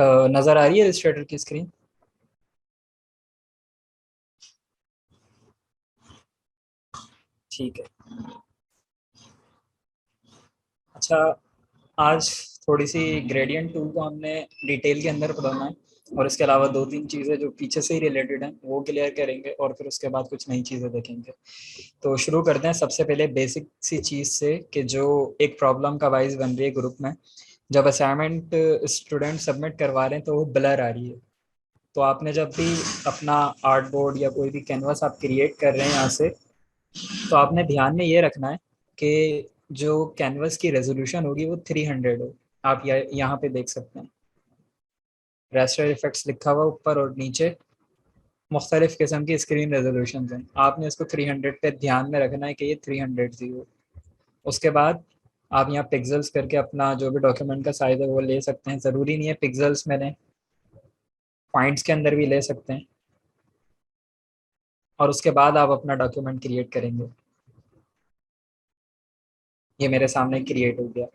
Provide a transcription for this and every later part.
नज़र आ रही है इलस्ट्रेटर की स्क्रीन? ठीक है। अच्छा, आज थोड़ी सी ग्रेडियंट टूल को हमने डिटेल के अंदर पढ़ना है, और इसके अलावा दो तीन चीज़ें जो पीछे से ही रिलेटेड हैं वो क्लियर करेंगे, और फिर उसके बाद कुछ नई चीज़ें देखेंगे। तो शुरू करते हैं सबसे पहले बेसिक सी चीज़ से कि जो एक प्रॉब्लम का वाइज बन रही है ग्रुप में। जब असाइनमेंट स्टूडेंट सबमिट करवा रहे हैं तो वो ब्लर आ रही है। तो आपने जब भी अपना आर्ट बोर्ड या कोई भी कैनवास आप क्रिएट कर रहे हैं यहाँ से, तो आपने ध्यान में ये रखना है कि जो कैनवस की रेजोल्यूशन होगी वो 300 हो। आप यहाँ पे देख सकते हैं रेस्टर इफेक्ट्स लिखा हुआ ऊपर और नीचे मुख्तलिफ किस्म की स्क्रीन रेजोल्यूशन हैं। आपने इसको 300 पे ध्यान में रखना है कि ये 300 ही हो। उसके बाद आप यहाँ पिक्सल्स करके अपना जो भी डॉक्यूमेंट का साइज है वो ले सकते हैं। ज़रूरी नहीं है पिक्सल्स में लें, पॉइंट्स के अंदर भी ले सकते हैं। और उसके बाद आप अपना डॉक्यूमेंट क्रिएट करेंगे। ये मेरे सामने क्रिएट हो गया।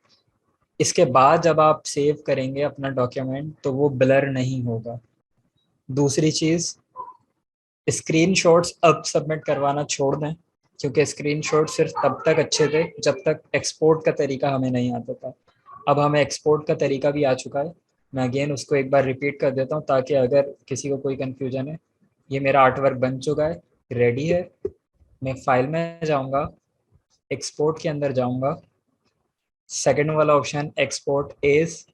इसके बाद जब आप सेव करेंगे अपना डॉक्यूमेंट तो वो ब्लर नहीं होगा। दूसरी चीज़, स्क्रीनशॉट्स अब सबमिट करवाना छोड़ दें, क्योंकि स्क्रीनशॉट सिर्फ तब तक अच्छे थे जब तक एक्सपोर्ट का तरीका हमें नहीं आता था। अब हमें एक्सपोर्ट का तरीका भी आ चुका है। मैं अगेन उसको एक बार रिपीट कर देता हूँ ताकि अगर किसी को कोई कन्फ्यूजन है। ये मेरा आर्ट वर्क बन चुका है, रेडी है। मैं फाइल में जाऊँगा, एक्सपोर्ट के अंदर जाऊँगा, सेकंड वाला ऑप्शन एक्सपोर्ट एज,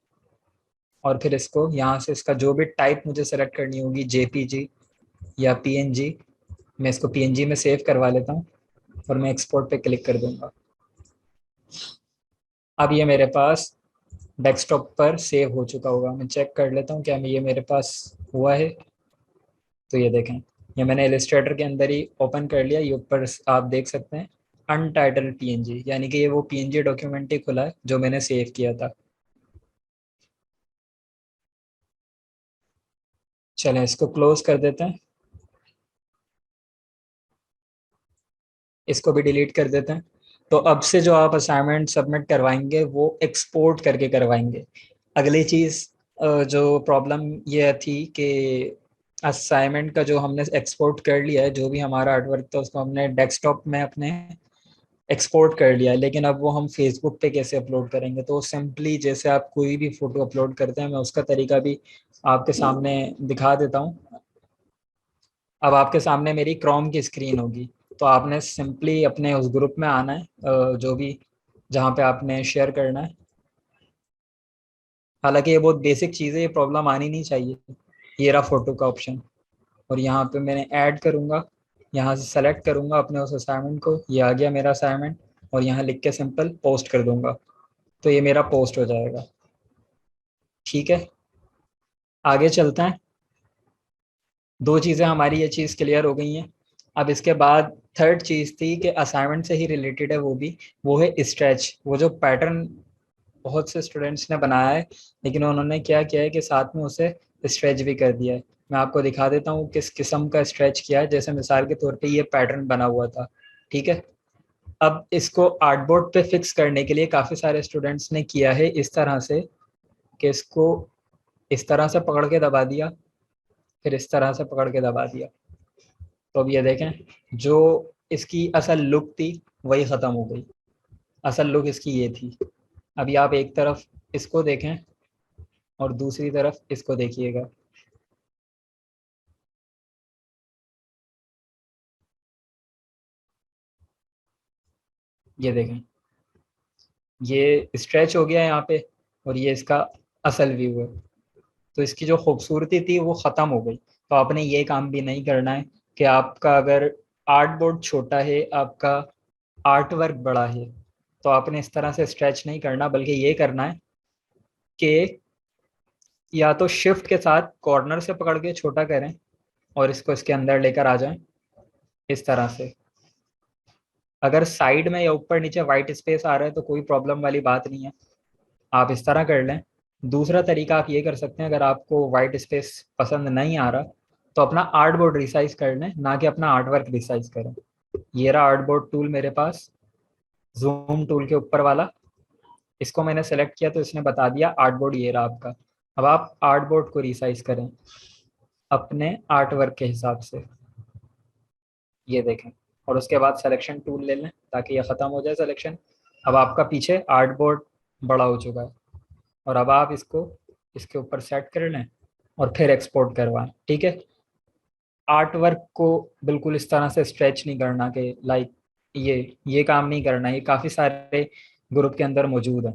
और फिर इसको यहाँ से इसका जो भी टाइप मुझे सेलेक्ट करनी होगी, जेपीजी या पीएनजी, मैं इसको पीएनजी में सेव करवा लेता हूँ और मैं एक्सपोर्ट पे क्लिक कर दूंगा। अब ये मेरे पास डेस्कटॉप पर सेव हो चुका होगा। मैं चेक कर लेता हूँ क्या ये मेरे पास हुआ है। तो ये देखें, ये मैंने इलस्ट्रेटर के अंदर ही ओपन कर लिया। ये ऊपर आप देख सकते हैं अनटाइटल्ड पीएनजी, यानी कि ये वो पीएनजी डॉक्यूमेंट ही खुला है जो मैंने सेव किया था। चलें इसको क्लोज कर देते हैं, इसको भी डिलीट कर देते हैं। तो अब से जो आप असाइनमेंट सबमिट करवाएंगे वो एक्सपोर्ट करके करवाएंगे। अगली चीज़, जो प्रॉब्लम ये थी कि असाइनमेंट का जो हमने एक्सपोर्ट कर लिया है, जो भी हमारा आर्टवर्क था उसको हमने डेस्कटॉप में अपने एक्सपोर्ट कर लिया है, लेकिन अब वो हम फेसबुक पे कैसे अपलोड करेंगे। तो सिंपली जैसे आप कोई भी फ़ोटो अपलोड करते हैं, मैं उसका तरीका भी आपके सामने दिखा देता हूँ। अब आपके सामने मेरी क्रोम की स्क्रीन होगी। तो आपने सिंपली अपने उस ग्रुप में आना है, जो भी जहाँ पे आपने शेयर करना है। हालांकि ये बहुत बेसिक चीज़ है, ये प्रॉब्लम आनी नहीं चाहिए। ये रहा फोटो का ऑप्शन, और यहाँ पे मैंने ऐड करूँगा, यहाँ से सेलेक्ट करूँगा अपने उस असाइनमेंट को। ये आ गया मेरा असाइनमेंट, और यहाँ लिख के सिंपल पोस्ट कर दूँगा। तो ये मेरा पोस्ट हो जाएगा। ठीक है, आगे चलते हैं। दो चीज़ें हमारी ये चीज़ क्लियर हो गई हैं। अब इसके बाद थर्ड चीज़ थी कि असाइनमेंट से ही रिलेटेड है वो भी, वो है स्ट्रेच। वो जो पैटर्न बहुत से स्टूडेंट्स ने बनाया है, लेकिन उन्होंने क्या किया है कि साथ में उसे स्ट्रेच भी कर दिया है। मैं आपको दिखा देता हूँ किस किस्म का स्ट्रेच किया है। जैसे मिसाल के तौर पे ये पैटर्न बना हुआ था, ठीक है। अब इसको आर्टबोर्ड पे फिक्स करने के लिए काफ़ी सारे स्टूडेंट्स ने किया है इस तरह से कि इसको इस तरह से पकड़ के दबा दिया, फिर इस तरह से पकड़ के दबा दिया। तो अब ये देखें, जो इसकी असल लुक थी वही ख़त्म हो गई। असल लुक इसकी ये थी। अभी आप एक तरफ इसको देखें और दूसरी तरफ इसको देखिएगा। ये देखें, ये स्ट्रेच हो गया यहाँ पे, और ये इसका असल व्यू है। तो इसकी जो खूबसूरती थी वो ख़त्म हो गई। तो आपने ये काम भी नहीं करना है कि आपका अगर आर्ट बोर्ड छोटा है, आपका आर्ट वर्क बड़ा है, तो आपने इस तरह से स्ट्रेच नहीं करना, बल्कि ये करना है कि या तो शिफ्ट के साथ कॉर्नर से पकड़ के छोटा करें और इसको इसके अंदर लेकर आ जाएं इस तरह से। अगर साइड में या ऊपर नीचे वाइट स्पेस आ रहा है तो कोई प्रॉब्लम वाली बात नहीं है, आप इस तरह कर लें। दूसरा तरीका आप ये कर सकते हैं, अगर आपको वाइट स्पेस पसंद नहीं आ रहा तो अपना आर्ट बोर्ड रिसाइज कर लें, ना कि अपना आर्ट वर्क रिसाइज करें। ये रहा आर्ट बोर्ड टूल मेरे पास, जूम टूल के ऊपर वाला। इसको मैंने सेलेक्ट किया तो इसने बता दिया आर्ट बोर्ड ये रहा आपका। अब आप आर्ट बोर्ड को रिसाइज करें अपने आर्ट वर्क के हिसाब से, ये देखें। और उसके बाद सिलेक्शन टूल ले लें ताकि ये ख़त्म हो जाए सिलेक्शन। अब आपका पीछे आर्ट बोर्ड बड़ा हो चुका है, और अब आप इसको इसके ऊपर सेट कर लें और फिर एक्सपोर्ट करवाएं, ठीक है। आर्ट वर्क को बिल्कुल इस तरह से स्ट्रेच नहीं करना कि लाइक ये काम नहीं करना, ये काफ़ी सारे ग्रुप के अंदर मौजूद है,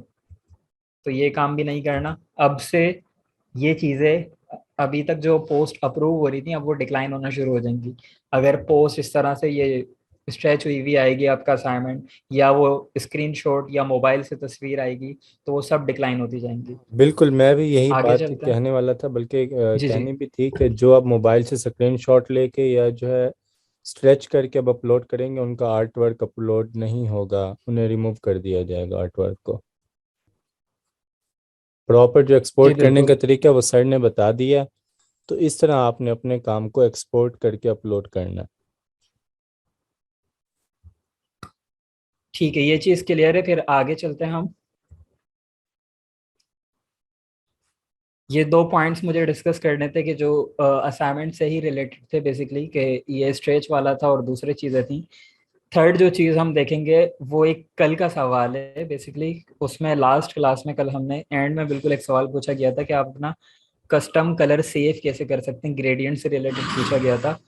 तो ये काम भी नहीं करना। अब से ये चीज़ें, अभी तक जो पोस्ट अप्रूव हो रही थी अब वो डिक्लाइन होना शुरू हो जाएंगी। अगर पोस्ट इस तरह से ये स्ट्रेच हुई हुई आएगी आपका असाइनमेंट, या वो स्क्रीनशॉट या मोबाइल से तस्वीर आएगी, तो वो सब डिक्लाइन होती जाएंगी। बिल्कुल, मैं भी यही आगे बात चलते हैं। कहने वाला था, बल्कि जी जी। कहनी भी थी कि जो आप मोबाइल से स्क्रीनशॉट लेके या जो है स्ट्रेच करके अब अपलोड करेंगे, उनका आर्ट वर्क अपलोड नहीं होगा, उन्हें रिमूव कर दिया जाएगा आर्ट वर्क को। प्रॉपर जो जी एक्सपोर्ट करने का बिल्कुल। तरीका वो सर ने बता दिया। तो इस तरह आपने अपने काम को एक्सपोर्ट करके अपलोड करना है। ठीक है, ये चीज़ क्लियर है, फिर आगे चलते हैं हम। ये दो पॉइंट्स मुझे डिस्कस करने थे कि जो असाइनमेंट से ही रिलेटेड थे बेसिकली, कि ये स्ट्रेच वाला था और दूसरी चीज़ें थी। थर्ड जो चीज़ हम देखेंगे वो एक कल का सवाल है बेसिकली। उसमें लास्ट क्लास में कल हमने एंड में बिल्कुल एक सवाल पूछा गया था कि आप अपना कस्टम कलर सेव कैसे कर सकते हैं, ग्रेडियंट से रिलेटेड पूछा गया था।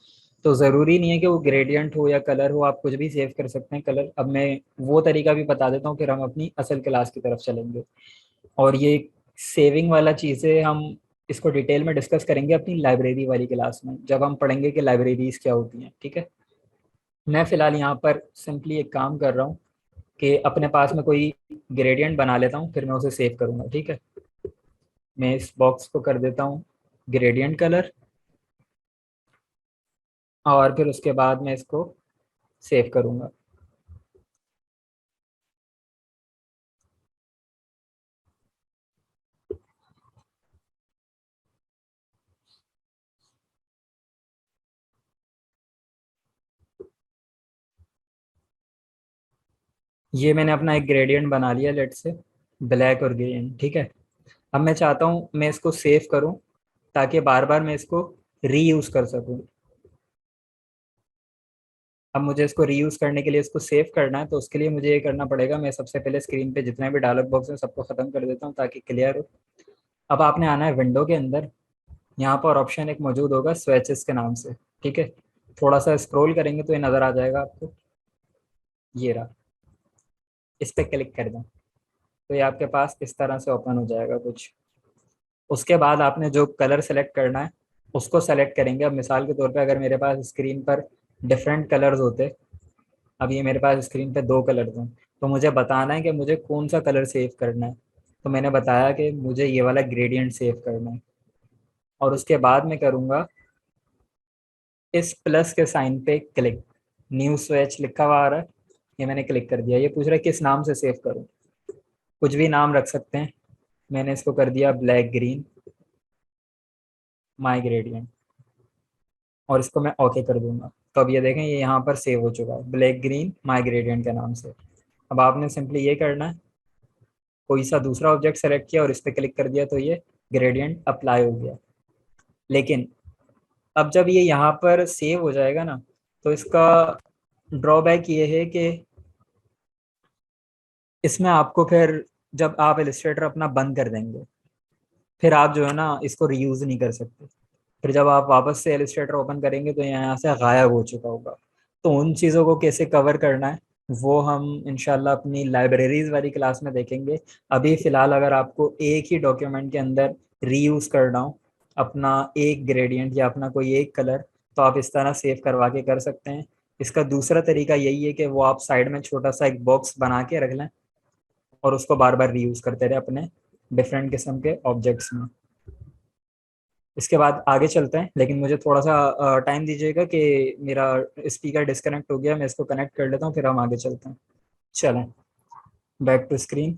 तो ज़रूरी नहीं है कि वो ग्रेडियंट हो या कलर हो, आप कुछ भी सेव कर सकते हैं कलर। अब मैं वो तरीका भी बता देता हूँ, फिर हम अपनी असल क्लास की तरफ चलेंगे। और ये सेविंग वाला चीज़ें हम इसको डिटेल में डिस्कस करेंगे अपनी लाइब्रेरी वाली क्लास में, जब हम पढ़ेंगे कि लाइब्रेरीज क्या होती हैं, ठीक है। मैं फ़िलहाल यहाँ पर सिंपली एक काम कर रहा हूँ कि अपने पास में कोई ग्रेडियंट बना लेता हूँ, फिर मैं उसे सेव करूँगा, ठीक है। मैं इस बॉक्स को कर देता हूँ ग्रेडियंट कलर, और फिर उसके बाद मैं इसको सेव करूँगा। ये मैंने अपना एक ग्रेडियंट बना लिया, लेट से ब्लैक और ग्रीन, ठीक है। अब मैं चाहता हूँ मैं इसको सेव करूँ ताकि बार बार मैं इसको रीयूज़ कर सकूँ। अब मुझे इसको रीयूज़ करने के लिए इसको सेव करना है, तो उसके लिए मुझे ये करना पड़ेगा, मैं सबसे पहले स्क्रीन पे जितने भी डायलॉग बॉक्स हैं सबको ख़त्म कर देता हूँ ताकि क्लियर हो। अब आपने आना है विंडो के अंदर, यहाँ पर ऑप्शन एक मौजूद होगा स्वेचेस के नाम से, ठीक है। थोड़ा सा स्क्रॉल करेंगे तो ये नज़र आ जाएगा आपको, ये रहा। इस पर क्लिक कर दें तो ये आपके पास इस तरह से ओपन हो जाएगा कुछ। उसके बाद आपने जो कलर सेलेक्ट करना है उसको सेलेक्ट करेंगे। अब मिसाल के तौर पे अगर मेरे पास स्क्रीन पर डिफरेंट कलर्स होते, अब ये मेरे पास स्क्रीन पे दो कलर्स हैं, तो मुझे बताना है कि मुझे कौन सा कलर सेव करना है। तो मैंने बताया कि मुझे ये वाला ग्रेडियंट सेव करना है, और उसके बाद मैं करूँगा इस प्लस के साइन पे क्लिक। न्यू स्वेच लिखा हुआ आ रहा है, ये मैंने क्लिक कर दिया। ये पूछ रहा है किस नाम से सेव करूँ, कुछ भी नाम रख सकते हैं। मैंने इसको कर दिया ब्लैक ग्रीन माई ग्रेडियंट, और इसको मैं ओके कर दूंगा। तो अब ये देखें ये यहाँ पर सेव हो चुका है ब्लैक ग्रीन माई ग्रेडियंट के नाम से। अब आपने सिंपली ये करना है, कोई सा दूसरा ऑब्जेक्ट सेलेक्ट किया और इस पर क्लिक कर दिया तो ये ग्रेडियंट अप्लाई हो गया। लेकिन अब जब ये यहाँ पर सेव हो जाएगा ना, तो इसका ड्रॉबैक ये है कि इसमें आपको फिर जब आप इलस्ट्रेटर अपना बंद कर देंगे, फिर आप जो है ना इसको रीयूज नहीं कर सकते। फिर जब आप वापस से इलस्ट्रेटर ओपन करेंगे तो यहाँ से गायब हो चुका होगा। तो उन चीज़ों को कैसे कवर करना है वो हम इंशाल्लाह अपनी लाइब्रेरीज वाली क्लास में देखेंगे। अभी फ़िलहाल अगर आपको एक ही डॉक्यूमेंट के अंदर रीयूज करना हो अपना एक ग्रेडियंट या अपना कोई एक कलर, तो आप इस तरह सेव करवा के कर सकते हैं। इसका दूसरा तरीका यही है कि वो आप साइड में छोटा सा एक बॉक्स बना के रख लें और उसको बार बार रीयूज करते रहे अपने डिफरेंट किस्म के ऑब्जेक्ट्स में। इसके बाद आगे चलते हैं, लेकिन मुझे थोड़ा सा टाइम दीजिएगा कि मेरा स्पीकर डिस्कनेक्ट हो गया, मैं इसको कनेक्ट कर लेता हूँ फिर हम आगे चलते हैं। चलें, बैक टू स्क्रीन।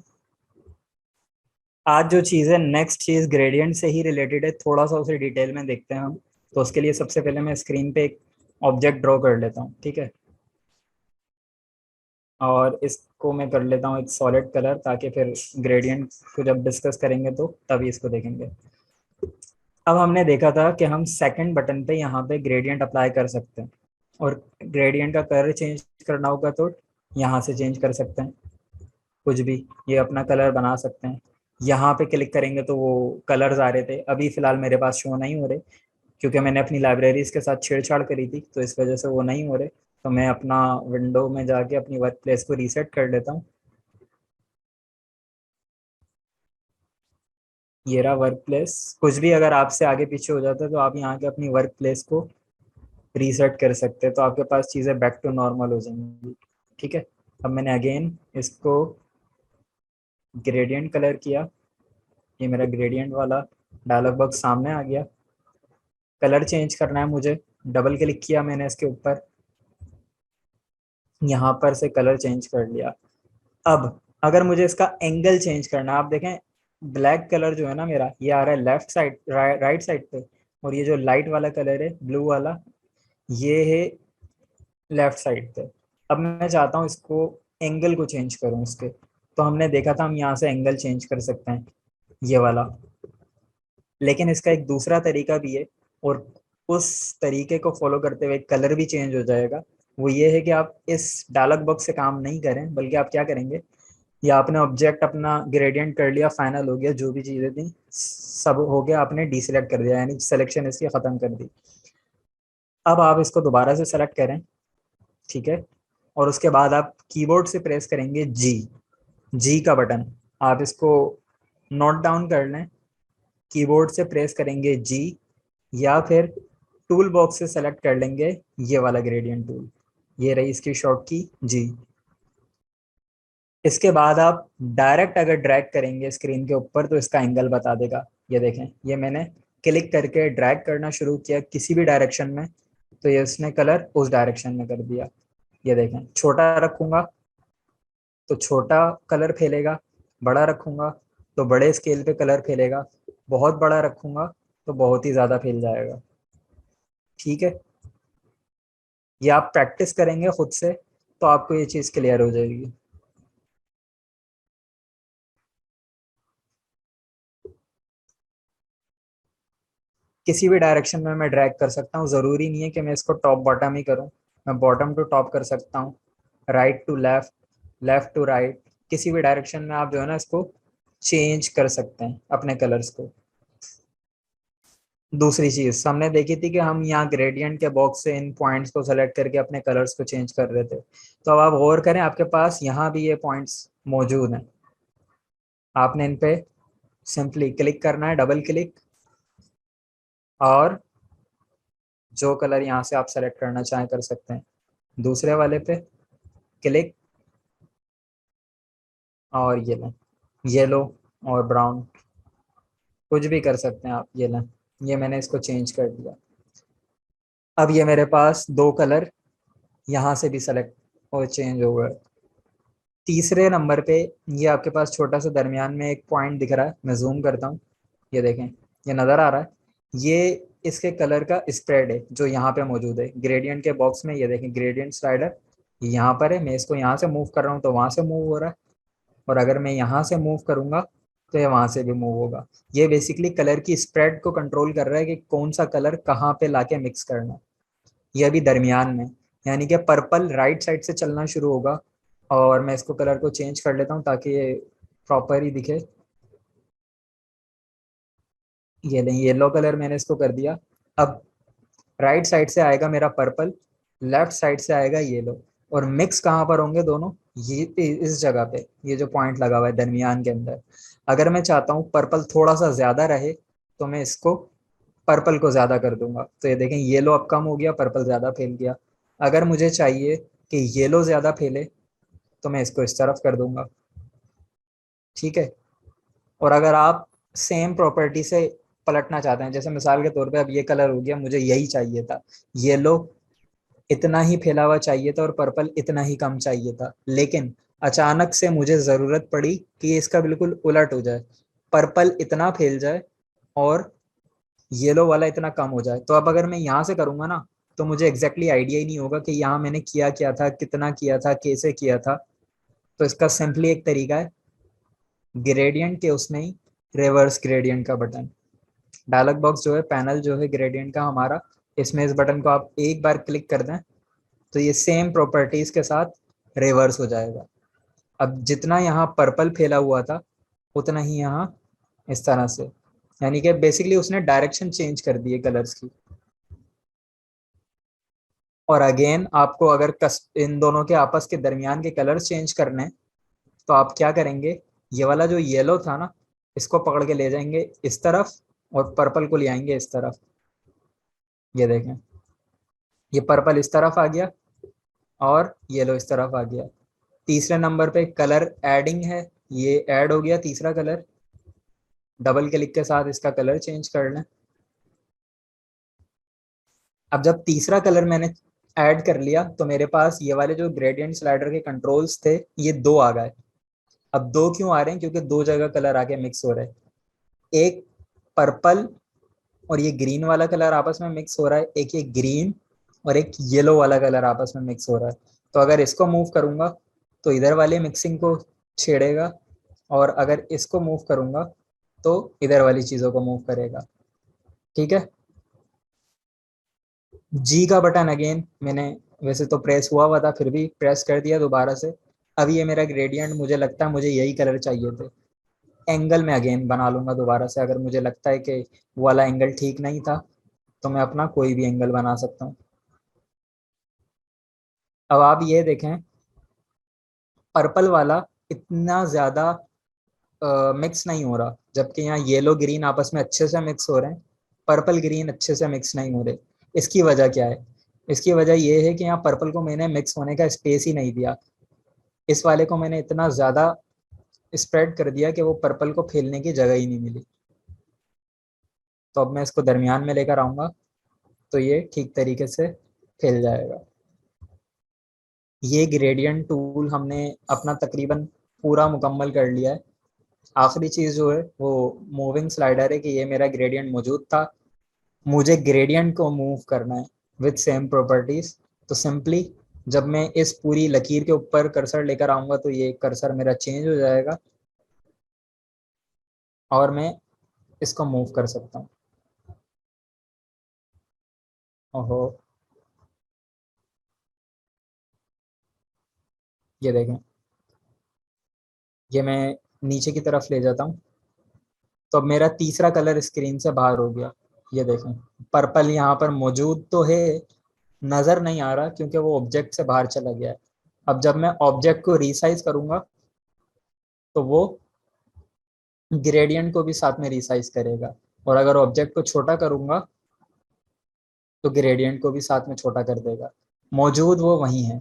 आज जो चीज़ है नेक्स्ट चीज़ ग्रेडियंट से ही रिलेटेड है, थोड़ा सा उसे डिटेल में देखते हैं हम। तो उसके लिए सबसे पहले मैं स्क्रीन पे एक ऑब्जेक्ट ड्रॉ कर लेता हूँ, ठीक है। और इसको मैं कर लेता हूँ एक सॉलिड कलर ताकि फिर ग्रेडियंट को जब डिस्कस करेंगे तो तभी इसको देखेंगे। अब हमने देखा था कि हम सेकंड बटन पे यहाँ पे ग्रेडियंट अप्लाई कर सकते हैं, और ग्रेडियंट का कलर चेंज करना होगा तो यहाँ से चेंज कर सकते हैं, कुछ भी ये अपना कलर बना सकते हैं। यहाँ पे क्लिक करेंगे तो वो कलर्स आ रहे थे, अभी फिलहाल मेरे पास शो नहीं हो रहे क्योंकि मैंने अपनी लाइब्रेरीज के साथ छेड़छाड़ करी थी, तो इस वजह से वो नहीं हो रहे। तो मैं अपना विंडो में जाके अपनी वर्क प्लेस को रीसेट कर लेता हूँ। ये रहा वर्क प्लेस। कुछ भी अगर आपसे आगे पीछे हो जाता है तो आप यहाँ के अपनी वर्क प्लेस को रीसेट कर सकते हैं, तो आपके पास चीज़ें बैक टू नॉर्मल हो जाएंगी। ठीक है, अब मैंने अगेन इसको ग्रेडियंट कलर किया, ये मेरा ग्रेडियंट वाला डायलॉग बॉक्स सामने आ गया। कलर चेंज करना है मुझे, डबल क्लिक किया मैंने इसके ऊपर, यहाँ पर से कलर चेंज कर लिया। अब अगर मुझे इसका एंगल चेंज करना है, आप देखें ब्लैक कलर जो है ना मेरा, ये आ रहा है लेफ्ट साइड राइट साइड पे, और ये जो लाइट वाला कलर है ब्लू वाला, ये है लेफ्ट साइड पे। अब मैं चाहता हूँ इसको एंगल को चेंज करूँ इसके, तो हमने देखा था हम यहाँ से एंगल चेंज कर सकते हैं, ये वाला। लेकिन इसका एक दूसरा तरीका भी है, और उस तरीके को फॉलो करते हुए कलर भी चेंज हो जाएगा। वो ये है कि आप इस डायलॉग बॉक्स से काम नहीं करें, बल्कि आप क्या करेंगे, या आपने ऑब्जेक्ट अपना ग्रेडियंट कर लिया, फाइनल हो गया, जो भी चीज़ें थी सब हो गया, आपने डीसिलेक्ट कर दिया, यानी सिलेक्शन इसकी ख़त्म कर दी। अब आप इसको दोबारा से सेलेक्ट करें, ठीक है, और उसके बाद आप कीबोर्ड से प्रेस करेंगे जी, जी का बटन। आप इसको नोट डाउन कर लें, कीबोर्ड से प्रेस करेंगे जी, या फिर टूल बॉक्स से सेलेक्ट कर लेंगे ये वाला ग्रेडियंट टूल, ये रही इसकी शॉर्ट की जी। इसके बाद आप डायरेक्ट अगर ड्रैग करेंगे स्क्रीन के ऊपर तो इसका एंगल बता देगा। ये देखें, ये मैंने क्लिक करके ड्रैग करना शुरू किया किसी भी डायरेक्शन में, तो ये उसने कलर उस डायरेक्शन में कर दिया। ये देखें, छोटा रखूंगा तो छोटा कलर फैलेगा, बड़ा रखूंगा तो बड़े स्केल पे कलर फैलेगा, बहुत बड़ा रखूंगा तो बहुत ही ज़्यादा फैल जाएगा। ठीक है, ये आप प्रैक्टिस करेंगे खुद से तो आपको ये चीज़ क्लियर हो जाएगी। किसी भी डायरेक्शन में मैं ड्रैग कर सकता हूँ, ज़रूरी नहीं है कि मैं इसको टॉप बॉटम ही करूँ, मैं बॉटम टू टॉप कर सकता हूँ, right to left, left to right, किसी भी डायरेक्शन में आप जो है ना इसको चेंज कर सकते हैं अपने कलर्स को। दूसरी चीज हमने देखी थी कि हम यहाँ ग्रेडियंट के बॉक्स से इन पॉइंट्स को सेलेक्ट करके अपने कलर्स को चेंज कर रहे थे, तो अब आप गौर करें आपके पास यहाँ भी ये पॉइंट्स मौजूद हैं। आपने इन पे सिंपली क्लिक करना है, डबल क्लिक, और जो कलर यहाँ से आप सेलेक्ट करना चाहें कर सकते हैं। दूसरे वाले पे क्लिक, और ये लें येलो और ब्राउन, कुछ भी कर सकते हैं आप। ये लें, ये मैंने इसको चेंज कर दिया। अब ये मेरे पास दो कलर यहाँ से भी सेलेक्ट और चेंज हो गए। तीसरे नंबर पे ये आपके पास छोटा सा दरमियान में एक पॉइंट दिख रहा है, मैं जूम करता हूँ, ये देखें, ये नज़र आ रहा है, ये इसके कलर का स्प्रेड है जो यहाँ पे मौजूद है ग्रेडियंट के बॉक्स में। ये देखें ग्रेडियंट स्लाइडर यहाँ पर है, मैं इसको यहाँ से मूव कर रहा हूँ तो वहाँ से मूव हो रहा है, और अगर मैं यहाँ से मूव करूँगा तो ये वहाँ से भी मूव होगा। ये बेसिकली कलर की स्प्रेड को कंट्रोल कर रहा है कि कौन सा कलर कहाँ पे लाके मिक्स करना है। ये अभी दरमियान में, यानी कि पर्पल राइट साइड से चलना शुरू होगा, और मैं इसको कलर को चेंज कर लेता हूँ ताकि ये प्रॉपर ही दिखे। ये नहीं, येलो कलर मैंने इसको कर दिया। अब राइट साइड से आएगा मेरा पर्पल, लेफ्ट साइड से आएगा येलो, और मिक्स कहाँ पर होंगे दोनों, ये इस जगह पे, ये जो पॉइंट लगा हुआ है दरमियान के अंदर। अगर मैं चाहता हूँ पर्पल थोड़ा सा ज्यादा रहे तो मैं इसको पर्पल को ज्यादा कर दूंगा, तो ये देखें येलो अब कम हो गया, पर्पल ज्यादा फैल गया। अगर मुझे चाहिए कि येलो ज्यादा फैले तो मैं इसको इस तरफ कर दूंगा। ठीक है, और अगर आप सेम प्रॉपर्टी से पलटना चाहते हैं, जैसे मिसाल के तौर पे अब ये कलर हो गया, मुझे यही चाहिए था, येलो इतना ही फैला हुआ चाहिए था और पर्पल इतना ही कम चाहिए था, लेकिन अचानक से मुझे ज़रूरत पड़ी कि इसका बिल्कुल उलट हो जाए, पर्पल इतना फैल जाए और येलो वाला इतना कम हो जाए। तो अब अगर मैं यहाँ से करूँगा ना तो मुझे एग्जैक्टली आइडिया ही नहीं होगा कि यहाँ मैंने किया क्या था, कितना किया था, कैसे किया था। तो इसका सिंपली एक तरीका है, ग्रेडियंट के उसमें ही रिवर्स ग्रेडियंट का बटन, डायलॉग बॉक्स जो है, पैनल जो है ग्रेडियंट का हमारा, इसमें इस बटन को आप एक बार क्लिक कर दें तो ये सेम प्रॉपर्टीज के साथ रिवर्स हो जाएगा। अब जितना यहाँ पर्पल फैला हुआ था उतना ही यहाँ इस तरह से, यानी कि बेसिकली उसने डायरेक्शन चेंज कर दी है कलर्स की। और अगेन आपको अगर इन दोनों के आपस के दरमियान के कलर्स चेंज करने हैं तो आप क्या करेंगे, ये वाला जो येलो था ना, इसको पकड़ के ले जाएंगे इस तरफ और पर्पल को ले आएंगे इस तरफ। ये देखें, ये पर्पल इस तरफ आ गया और येलो इस तरफ आ गया। तीसरे नंबर पे कलर एडिंग है, ये ऐड हो गया तीसरा कलर। डबल क्लिक के साथ इसका कलर चेंज कर लें। अब जब तीसरा कलर मैंने ऐड कर लिया तो मेरे पास ये वाले जो ग्रेडियंट स्लाइडर के कंट्रोल्स थे ये दो आ गए। अब दो क्यों आ रहे हैं, क्योंकि दो जगह कलर आके मिक्स हो रहे हैं। एक पर्पल और ये ग्रीन वाला कलर आपस में मिक्स हो रहा है, एक ये ग्रीन और एक येलो वाला कलर आपस में मिक्स हो रहा है। तो अगर इसको मूव करूंगा तो इधर वाले मिक्सिंग को छेड़ेगा, और अगर इसको मूव करूंगा तो इधर वाली चीजों को मूव करेगा। ठीक है। जी का बटन अगेन मैंने वैसे तो प्रेस हुआ था, फिर भी प्रेस कर दिया दोबारा से। अब ये मेरा ग्रेडियंट, मुझे लगता है मुझे यही कलर चाहिए थे। एंगल में अगेन बना लूंगा दोबारा से, अगर मुझे लगता है कि वो वाला एंगल ठीक नहीं था तो मैं अपना कोई भी एंगल बना सकता हूँ। अब आप ये देखें, पर्पल वाला इतना ज्यादा मिक्स नहीं हो रहा, जबकि यहाँ येलो ग्रीन आपस में अच्छे से मिक्स हो रहे हैं। पर्पल ग्रीन अच्छे से मिक्स नहीं हो रहे। इसकी वजह क्या है? इसकी वजह ये है कि यहाँ पर्पल को मैंने मिक्स होने का स्पेस ही नहीं दिया। इस वाले को मैंने इतना ज्यादा स्प्रेड कर दिया कि वो पर्पल को फैलने की जगह ही नहीं मिली। तो अब मैं इसको दरमियान में लेकर आऊंगा तो ये ठीक तरीके से फैल जाएगा। ये ग्रेडियंट टूल हमने अपना तकरीबन पूरा मुकम्मल कर लिया है। आखिरी चीज़ जो है वो मूविंग स्लाइडर है कि ये मेरा ग्रेडियंट मौजूद था, मुझे ग्रेडियंट को मूव करना है विद सेम प्रॉपर्टीज। तो सिंपली जब मैं इस पूरी लकीर के ऊपर कर्सर लेकर आऊंगा तो ये कर्सर मेरा चेंज हो जाएगा और मैं इसको मूव कर सकता हूँ। ओहो, ये देखें, ये मैं नीचे की तरफ ले जाता हूँ तो अब मेरा तीसरा कलर स्क्रीन से बाहर हो गया। ये देखें, पर्पल यहाँ पर मौजूद तो है, नजर नहीं आ रहा क्योंकि वो ऑब्जेक्ट से बाहर चला गया है। अब जब मैं ऑब्जेक्ट को रीसाइज करूंगा तो वो ग्रेडियंट को भी साथ में रीसाइज करेगा, और अगर ऑब्जेक्ट को छोटा करूंगा तो ग्रेडियंट को भी साथ में छोटा कर देगा। मौजूद वो वही है।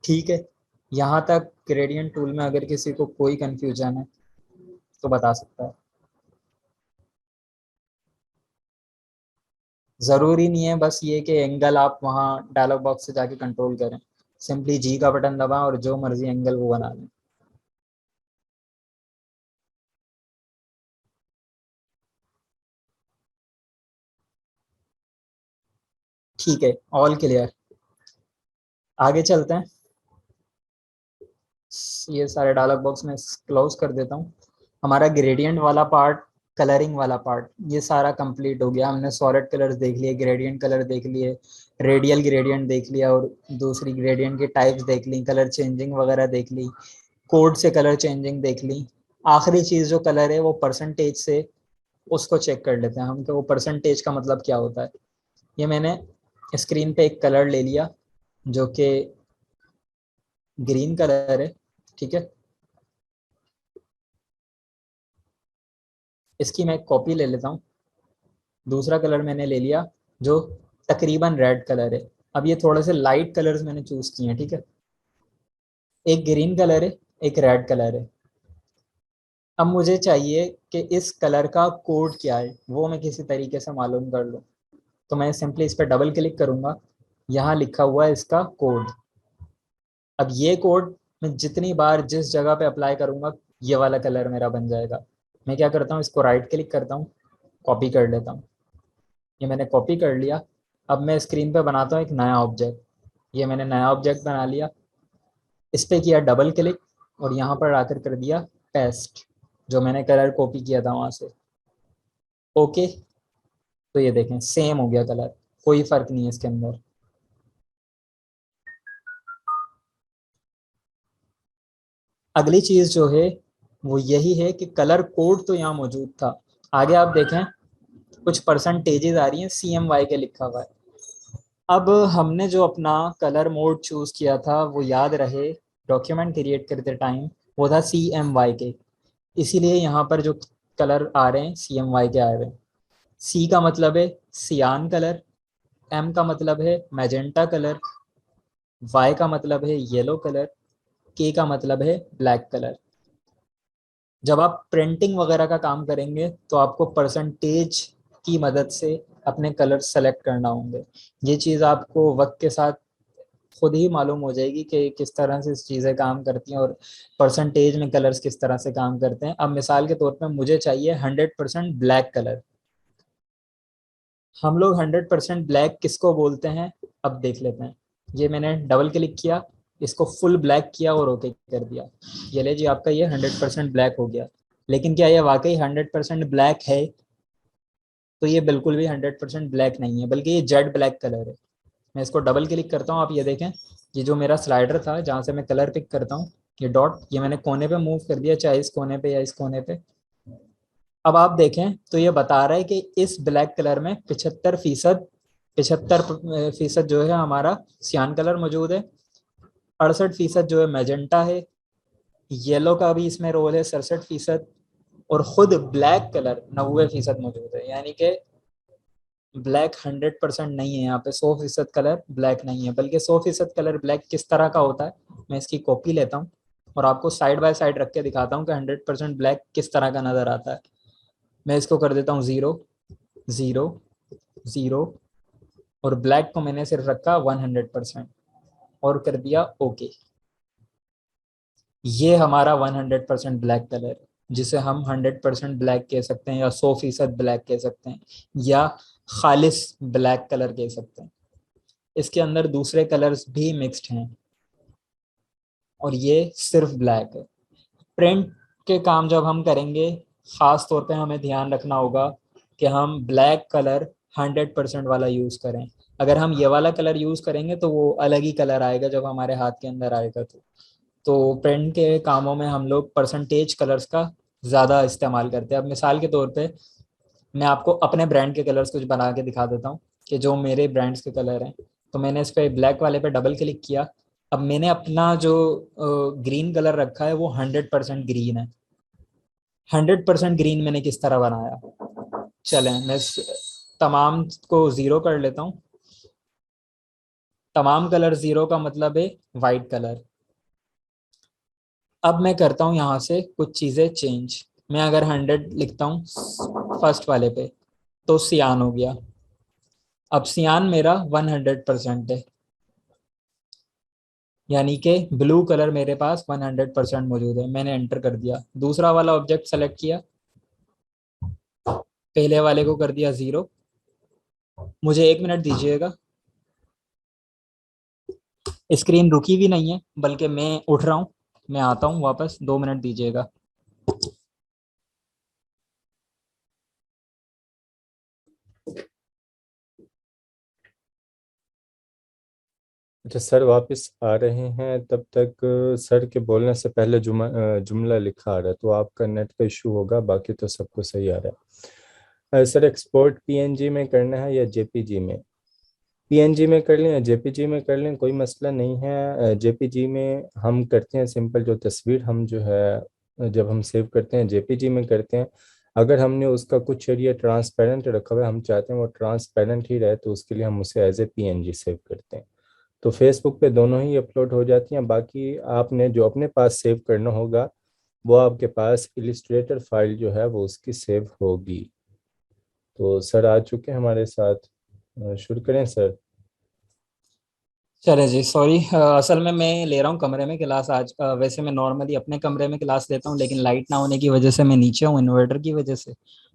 ठीक है। यहाँ तक ग्रेडियंट टूल में अगर किसी को कोई कंफ्यूजन है तो बता सकता है। ज़रूरी नहीं है बस ये कि एंगल आप वहाँ डायलॉग बॉक्स से जाके कंट्रोल करें। सिंपली जी का बटन दबाएं और जो मर्जी एंगल वो बना लें। ठीक है, ऑल क्लियर। आगे चलते हैं। ये सारे डायलॉग बॉक्स में क्लोज कर देता हूँ। हमारा ग्रेडियंट वाला पार्ट, कलरिंग वाला पार्ट, ये सारा कंप्लीट हो गया। हमने सॉलिड कलर्स देख लिए, ग्रेडियंट कलर देख लिए, रेडियल ग्रेडियंट देख लिया, और दूसरी ग्रेडियंट की टाइप्स देख ली, कलर चेंजिंग वगैरह देख ली, कोड से कलर चेंजिंग देख ली। आखिरी चीज़ जो कलर है वो परसेंटेज से उसको चेक कर लेते हैं हम कि वो परसेंटेज का मतलब क्या होता है। ये मैंने स्क्रीन पे एक कलर ले लिया जो कि ग्रीन कलर है। ठीक है, इसकी मैं कॉपी ले लेता हूँ। दूसरा कलर मैंने ले लिया जो तकरीबन रेड कलर है। अब ये थोड़े से लाइट कलर्स मैंने चूज किए हैं। ठीक है, एक ग्रीन कलर है, एक रेड कलर है। अब मुझे चाहिए कि इस कलर का कोड क्या है, वो मैं किसी तरीके से मालूम कर लूँ। तो मैं सिंपली इस पर डबल क्लिक करूंगा, यहाँ लिखा हुआ है इसका कोड। अब ये कोड मैं जितनी बार जिस जगह पे अप्लाई करूंगा ये वाला कलर मेरा बन जाएगा। मैं क्या करता हूँ, इसको राइट क्लिक करता हूँ, कॉपी कर लेता हूँ। ये मैंने कॉपी कर लिया। अब मैं स्क्रीन पे बनाता हूँ एक नया ऑब्जेक्ट। ये मैंने नया ऑब्जेक्ट बना लिया, इस पर किया डबल क्लिक और यहाँ पर आकर कर दिया पेस्ट, जो मैंने कलर कॉपी किया था वहाँ से। ओके, तो ये देखें सेम हो गया कलर, कोई फर्क नहीं है इसके अंदर। अगली चीज जो है वो यही है कि कलर कोड तो यहाँ मौजूद था। आगे आप देखें कुछ परसेंटेजेस आ रही हैं, CMY के लिखा हुआ है। अब हमने जो अपना कलर मोड चूज किया था वो याद रहे, डॉक्यूमेंट क्रिएट करते टाइम वो था CMY के, इसीलिए यहाँ पर जो कलर आ रहे हैं CMY के आए हुए हैं। C का मतलब है सियान कलर, M का मतलब है मैजेंटा कलर, Y का मतलब है येलो कलर, K का मतलब है ब्लैक कलर। जब आप प्रिंटिंग वगैरह का काम करेंगे तो आपको परसेंटेज की मदद से अपने कलर सेलेक्ट करना होंगे। ये चीज़ आपको वक्त के साथ खुद ही मालूम हो जाएगी कि किस तरह से चीज़ें काम करती हैं और परसेंटेज में कलर्स किस तरह से काम करते हैं। अब मिसाल के तौर पे मुझे चाहिए 100% ब्लैक कलर। हम लोग 100% ब्लैक किसको बोलते हैं, अब देख लेते हैं। ये मैंने डबल क्लिक किया, इसको फुल ब्लैक किया और ओके कर दिया। ये ले जी, आपका ये 100% ब्लैक हो गया। लेकिन क्या ये वाकई 100% ब्लैक है? तो ये बिल्कुल भी 100% ब्लैक नहीं है, बल्कि ये जेड ब्लैक कलर है। मैं इसको डबल क्लिक करता हूँ, आप ये देखें, ये जो मेरा स्लाइडर था जहाँ से मैं कलर पिक करता हूँ, ये डॉट, ये मैंने कोने पे मूव कर दिया, चाहे इस कोने पे या इस कोने पे। अब आप देखें तो ये बता रहा है कि इस ब्लैक कलर में 75% जो है हमारा सियान कलर मौजूद है, 68% जो है मैजेंटा है, येलो का भी इसमें रोल है 67%, और खुद ब्लैक कलर 90% मौजूद है। यानी कि ब्लैक 100% नहीं है, यहाँ पे 100% कलर ब्लैक नहीं है, बल्कि 100% कलर ब्लैक किस तरह का होता है, मैं इसकी कॉपी लेता हूँ और आपको साइड बाय साइड रख के दिखाता हूँ कि 100% ब्लैक किस तरह का नजर आता है। मैं इसको कर देता हूँ 0 0 0, और ब्लैक को मैंने सिर्फ रखा 100% और कर दिया ओके। ये हमारा 100% ब्लैक कलर है, जिसे हम 100% ब्लैक कह सकते हैं, या 100% ब्लैक कह सकते हैं, या खालिस ब्लैक कलर कह सकते हैं। इसके अंदर दूसरे कलर्स भी मिक्स्ड हैं और ये सिर्फ ब्लैक है। प्रिंट के काम जब हम करेंगे, खास तौर पे हमें ध्यान रखना होगा कि हम ब्लैक कलर 100% वाला यूज करें। अगर हम ये वाला कलर यूज करेंगे तो वो अलग ही कलर आएगा जब हमारे हाथ के अंदर आएगा। तो प्रिंट के कामों में हम लोग परसेंटेज कलर्स का ज़्यादा इस्तेमाल करते हैं। अब मिसाल के तौर पे मैं आपको अपने ब्रांड के कलर्स कुछ बना के दिखा देता हूँ कि जो मेरे ब्रांड्स के कलर हैं। तो मैंने इस पर ब्लैक वाले पे डबल क्लिक किया। अब मैंने अपना जो ग्रीन कलर रखा है वो 100% ग्रीन है। 100% ग्रीन मैंने किस तरह बनाया, चलें मैं तमाम को ज़ीरो कर लेता हूँ। तमाम कलर ज़ीरो का मतलब है वाइट कलर। अब मैं करता हूँ यहाँ से कुछ चीज़ें चेंज। मैं अगर 100 लिखता हूँ फर्स्ट वाले पे तो सियान हो गया। अब सियान मेरा 100% है, यानी कि ब्लू कलर मेरे पास 100% मौजूद है। मैंने एंटर कर दिया, दूसरा वाला ऑब्जेक्ट सेलेक्ट किया, पहले वाले को कर दिया 0। मुझे 1 मिनट दीजिएगा, स्क्रीन रुकी भी नहीं है बल्कि मैं उठ रहा हूँ, मैं आता हूँ वापस, 2 मिनट दीजिएगा। अच्छा सर वापस आ रहे हैं, तब तक सर के बोलने से पहले जुमला लिखा आ रहा है, तो आपका नेट का इशू होगा, बाकी तो सबको सही आ रहा है। सर एक्सपोर्ट पीएनजी में करना है या जेपीजी में? पीएनजी में कर लें या जेपीजी में कर लें, कोई मसला नहीं है। जेपीजी में हम करते हैं सिंपल, जो तस्वीर हम जो है जब हम सेव करते हैं जेपीजी में करते हैं। अगर हमने उसका कुछ एरिया ट्रांसपेरेंट रखा हुआ है, हम चाहते हैं वो ट्रांसपेरेंट ही रहे, तो उसके लिए हम उसे एज ए पीएनजी सेव करते हैं। तो फेसबुक पे दोनों ही अपलोड हो जाती हैं। बाकी आपने जो अपने पास सेव करना होगा वो आपके पास इलिस्ट्रेटर फाइल जो है वो उसकी सेव होगी। तो सर आ चुके हैं हमारे साथ, शुरू करें सर। चले जी, सॉरी, असल में मैं ले रहा हूँ कमरे में क्लास आज। वैसे मैं नॉर्मली अपने कमरे में क्लास लेता हूँ, लेकिन लाइट ना होने की वजह से मैं नीचे हूँ इन्वर्टर की वजह से,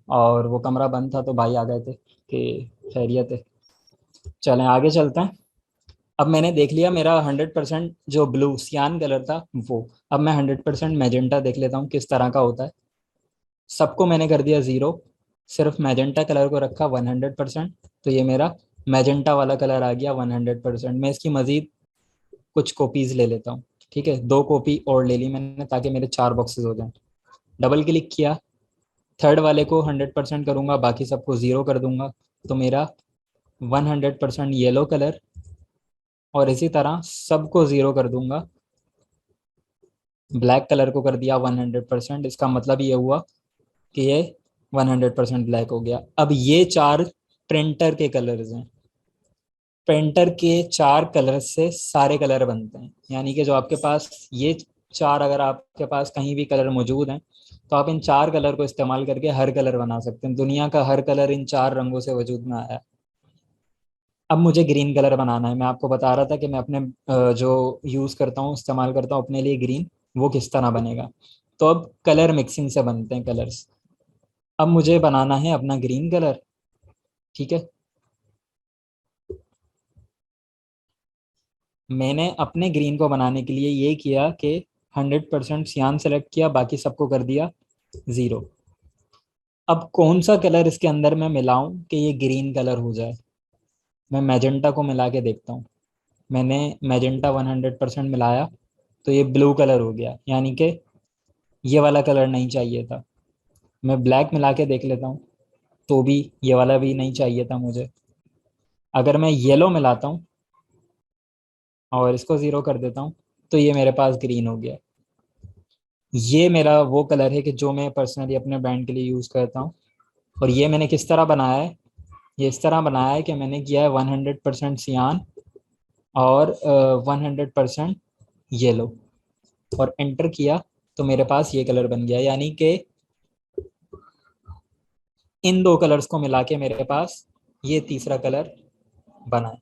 और वो कमरा बंद था तो भाई आ गए थे कि खैरियत है। चलें आगे चलते हैं। अब मैंने देख लिया मेरा 100% जो ब्लू सियान कलर था वो। अब मैं 100% मैजेंटा देख लेता हूँ किस तरह का होता है। सबको मैंने कर दिया 0, सिर्फ मैजेंटा कलर को रखा 100%, तो ये मेरा मैजेंटा वाला कलर आ गया 100%। मैं इसकी मजीद कुछ कॉपीज ले लेता हूँ। ठीक है, 2 कॉपी और ले ली मैंने ताकि मेरे 4 बॉक्सेस हो जाएं। डबल क्लिक किया, थर्ड वाले को 100% करूंगा, बाकी सबको 0 कर दूंगा, तो मेरा 100% येलो कलर, और इसी तरह सबको 0 कर दूंगा। ब्लैक कलर को कर दिया 100%, इसका मतलब ये हुआ कि ये 100% ब्लैक हो गया। अब ये 4 प्रिंटर के कलर्स हैं। पेंटर के 4 कलर से सारे कलर बनते हैं, यानी कि जो आपके पास ये 4, अगर आपके पास कहीं भी कलर मौजूद हैं तो आप इन 4 कलर को इस्तेमाल करके हर कलर बना सकते हैं। दुनिया का हर कलर इन 4 रंगों से वजूद में आया है। अब मुझे ग्रीन कलर बनाना है। मैं आपको बता रहा था कि मैं अपने जो यूज़ करता हूँ, इस्तेमाल करता हूँ अपने लिए ग्रीन, वो किस तरह बनेगा। तो अब कलर मिक्सिंग से बनते हैं कलर्स। अब मुझे बनाना है अपना ग्रीन कलर। ठीक है, मैंने अपने ग्रीन को बनाने के लिए ये किया कि 100% सियान सेलेक्ट किया, बाकी सबको कर दिया 0। अब कौन सा कलर इसके अंदर मैं मिलाऊं कि ये ग्रीन कलर हो जाए। मैं मैजेंटा को मिला के देखता हूँ। मैंने मैजेंटा 100% मिलाया तो ये ब्लू कलर हो गया, यानी कि ये वाला कलर नहीं चाहिए था। मैं ब्लैक मिला के देख लेता हूँ, तो भी ये वाला भी नहीं चाहिए था मुझे। अगर मैं येलो मिलाता हूँ और इसको 0 कर देता हूँ, तो ये मेरे पास ग्रीन हो गया। ये मेरा वो कलर है कि जो मैं पर्सनली अपने ब्रांड के लिए यूज़ करता हूँ। और ये मैंने किस तरह बनाया है, ये इस तरह बनाया है कि मैंने किया है 100% सियान और 100% येलो, और एंटर किया तो मेरे पास ये कलर बन गया। यानी कि इन 2 कलर्स को मिला के मेरे पास ये तीसरा कलर बना है।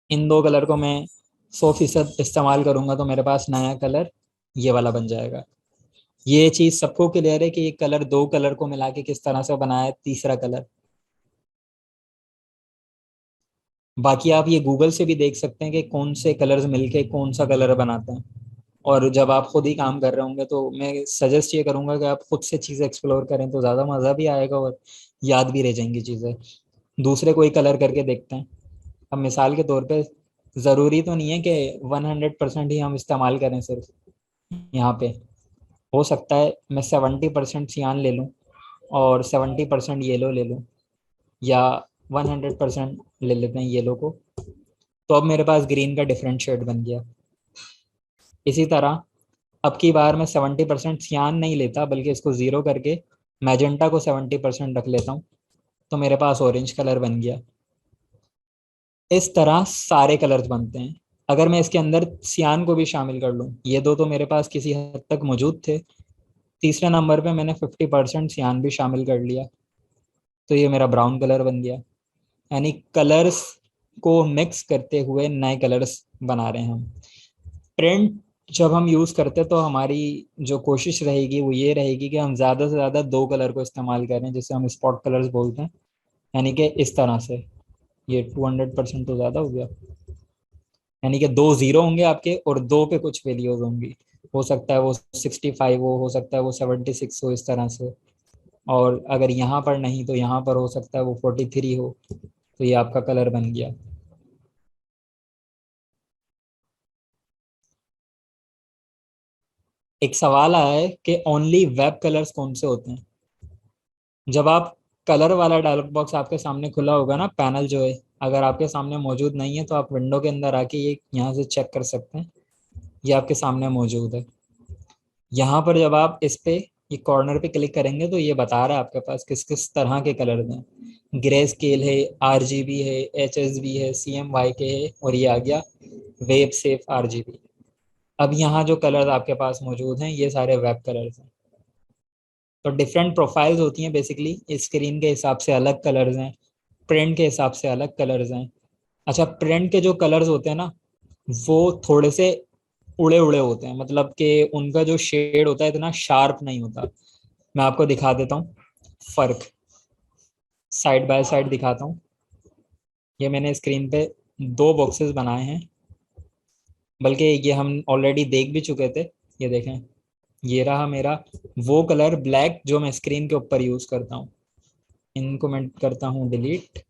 इन 2 कलर को मैं 100% इस्तेमाल करूंगा तो मेरे पास नया कलर ये वाला बन जाएगा। ये चीज सबको क्लियर है कि ये कलर, 2 कलर को मिला के किस तरह से बनाया है तीसरा कलर। बाकी आप ये गूगल से भी देख सकते हैं कि कौन से कलर्स मिलके कौन सा कलर बनाते हैं। और जब आप खुद ही काम कर रहे होंगे तो मैं सजेस्ट ये करूंगा कि आप खुद से चीज़ें एक्सप्लोर करें, तो ज़्यादा मज़ा भी आएगा और याद भी रह जाएंगी चीज़ें। दूसरे कोई कलर करके देखते हैं। अब मिसाल के तौर पे ज़रूरी तो नहीं है कि 100% ही हम इस्तेमाल करें सिर्फ यहाँ पे। हो सकता है मैं 70% सियान ले लूँ और 70% येलो ले लूँ, या 100% ले लेते हैं येलो को, तो अब मेरे पास ग्रीन का डिफरेंट शेड बन गया। इसी तरह अब की बार मैं 70% सियान नहीं लेता, बल्कि इसको 0 करके मैजेंटा को 70% रख लेता हूँ, तो मेरे पास ऑरेंज कलर बन गया। इस तरह सारे कलर्स बनते हैं। अगर मैं इसके अंदर सियान को भी शामिल कर लूँ, ये दो तो मेरे पास किसी हद तक मौजूद थे, तीसरे नंबर पे मैंने 50% सियान भी शामिल कर लिया, तो ये मेरा ब्राउन कलर बन गया। यानी कलर्स को मिक्स करते हुए नए कलर्स बना रहे हैं हम। प्रिंट जब हम यूज़ करते हैं तो हमारी जो कोशिश रहेगी वो ये रहेगी कि हम ज़्यादा से ज़्यादा 2 कलर को इस्तेमाल करें, जिसे हम स्पॉट कलर्स बोलते हैं। यानी कि इस तरह से, ये 200% तो ज़्यादा हो गया। यानी कि 2 0 होंगे आपके और 2 पे कुछ वैल्यूज होंगी। हो सकता है वो 65 हो सकता है वो 76 हो, इस तरह से। और अगर यहाँ पर नहीं तो यहाँ पर हो सकता है वो 43 हो। तो ये आपका कलर बन गया। एक सवाल आया है कि ओनली वेब कलर्स कौन से होते हैं। जब आप कलर वाला डायलॉग बॉक्स आपके सामने खुला होगा ना, पैनल जो है, अगर आपके सामने मौजूद नहीं है तो आप विंडो के अंदर आके ये यहाँ से चेक कर सकते हैं। ये आपके सामने मौजूद है। यहाँ पर जब आप इस पे ये कॉर्नर पे क्लिक करेंगे तो ये बता रहा है आपके पास किस किस तरह के कलर हैं। ग्रे स्केल है, RGB है, HSB है, CMYK है, और ये आ गया वेब सेफ RGB। अब यहाँ जो कलर आपके पास मौजूद हैं ये सारे वेब कलर्स हैं। तो डिफरेंट प्रोफाइल्स होती हैं बेसिकली। स्क्रीन के हिसाब से अलग कलर्स हैं, प्रिंट के हिसाब से अलग कलर्स हैं। अच्छा, प्रिंट के जो कलर्स होते हैं ना, वो थोड़े से उड़े उड़े होते हैं, मतलब कि उनका जो शेड होता है इतना शार्प नहीं होता। मैं आपको दिखा देता हूँ फर्क, साइड बाय साइड दिखाता हूँ। ये मैंने स्क्रीन पे 2 बॉक्सेस बनाए हैं, बल्कि ये हम ऑलरेडी देख भी चुके थे। ये देखें, ये रहा मेरा वो कलर ब्लैक जो मैं स्क्रीन के ऊपर यूज करता हूँ। इनको मैं करता हूँ डिलीट,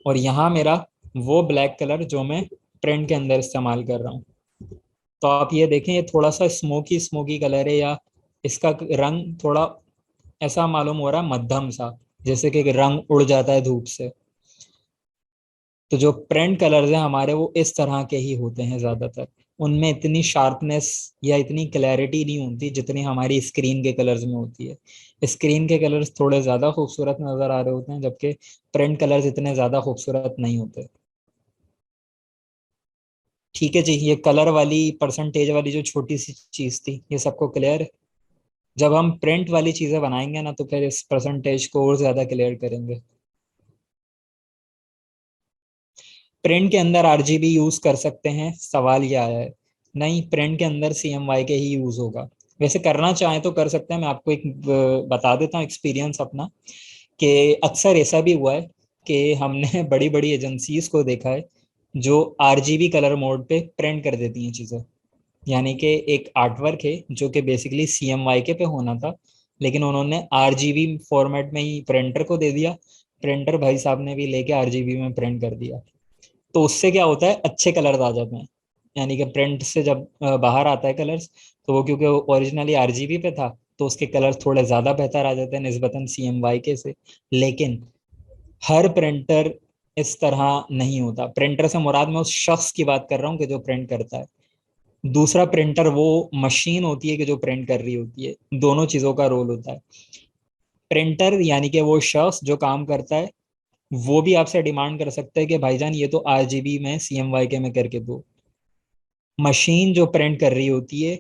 और यहाँ मेरा वो ब्लैक कलर जो मैं प्रिंट के अंदर इस्तेमाल कर रहा हूँ। तो आप ये देखें, ये थोड़ा सा स्मोकी स्मोकी कलर है, या इसका रंग थोड़ा ऐसा मालूम हो रहा है मध्यम सा, जैसे कि रंग उड़ जाता है धूप से। तो जो प्रिंट कलर्स हैं हमारे वो इस तरह के ही होते हैं ज्यादातर। उनमें इतनी शार्पनेस या इतनी क्लैरिटी नहीं होती जितनी हमारी स्क्रीन के कलर्स में होती है। स्क्रीन के कलर्स थोड़े ज्यादा खूबसूरत नजर आ रहे होते हैं, जबकि प्रिंट कलर्स इतने ज्यादा खूबसूरत नहीं होते। ठीक है जी, ये कलर वाली परसेंटेज वाली जो छोटी सी चीज थी, ये सबको क्लियर है। जब हम प्रिंट वाली चीजें बनाएंगे ना, तो फिर इस परसेंटेज को और ज्यादा क्लियर करेंगे। प्रिंट के अंदर आरजीबी यूज कर सकते हैं, सवाल ये आया है। नहीं, प्रिंट के अंदर सीएमवाई के ही यूज होगा। वैसे करना चाहें तो कर सकते हैं। मैं आपको एक बता देता हूँ एक्सपीरियंस अपना, कि अक्सर ऐसा भी हुआ है कि हमने बड़ी बड़ी एजेंसीज को देखा है जो आरजीबी कलर मोड पे प्रिंट कर देती हैं चीजें। यानी कि एक आर्टवर्क है जो कि बेसिकली सीएमवाई के पे होना था, लेकिन उन्होंने आरजीबी फॉर्मेट में ही प्रिंटर को दे दिया। प्रिंटर भाई साहब ने भी लेके आरजीबी में प्रिंट कर दिया। तो उससे क्या होता है, अच्छे कलर्स आ जाते हैं। यानी कि प्रिंट से जब बाहर आता है कलर्स, तो वो क्योंकि ओरिजिनली आरजीबी पे था, तो उसके कलर थोड़े ज्यादा बेहतर आ जाते हैं निस्बतन सीएमवाई के से। लेकिन हर प्रिंटर इस तरह नहीं होता। प्रिंटर से मुराद मैं उस शख्स की बात कर रहा हूँ कि जो प्रिंट करता है। दूसरा प्रिंटर वो मशीन होती है कि जो प्रिंट कर रही होती है। दोनों चीजों का रोल होता है। प्रिंटर यानी कि वो शख्स जो काम करता है, वो भी आपसे डिमांड कर सकता है कि भाईजान ये तो आरजीबी में सीएमवाई के में करके दो। मशीन जो प्रिंट कर रही होती है,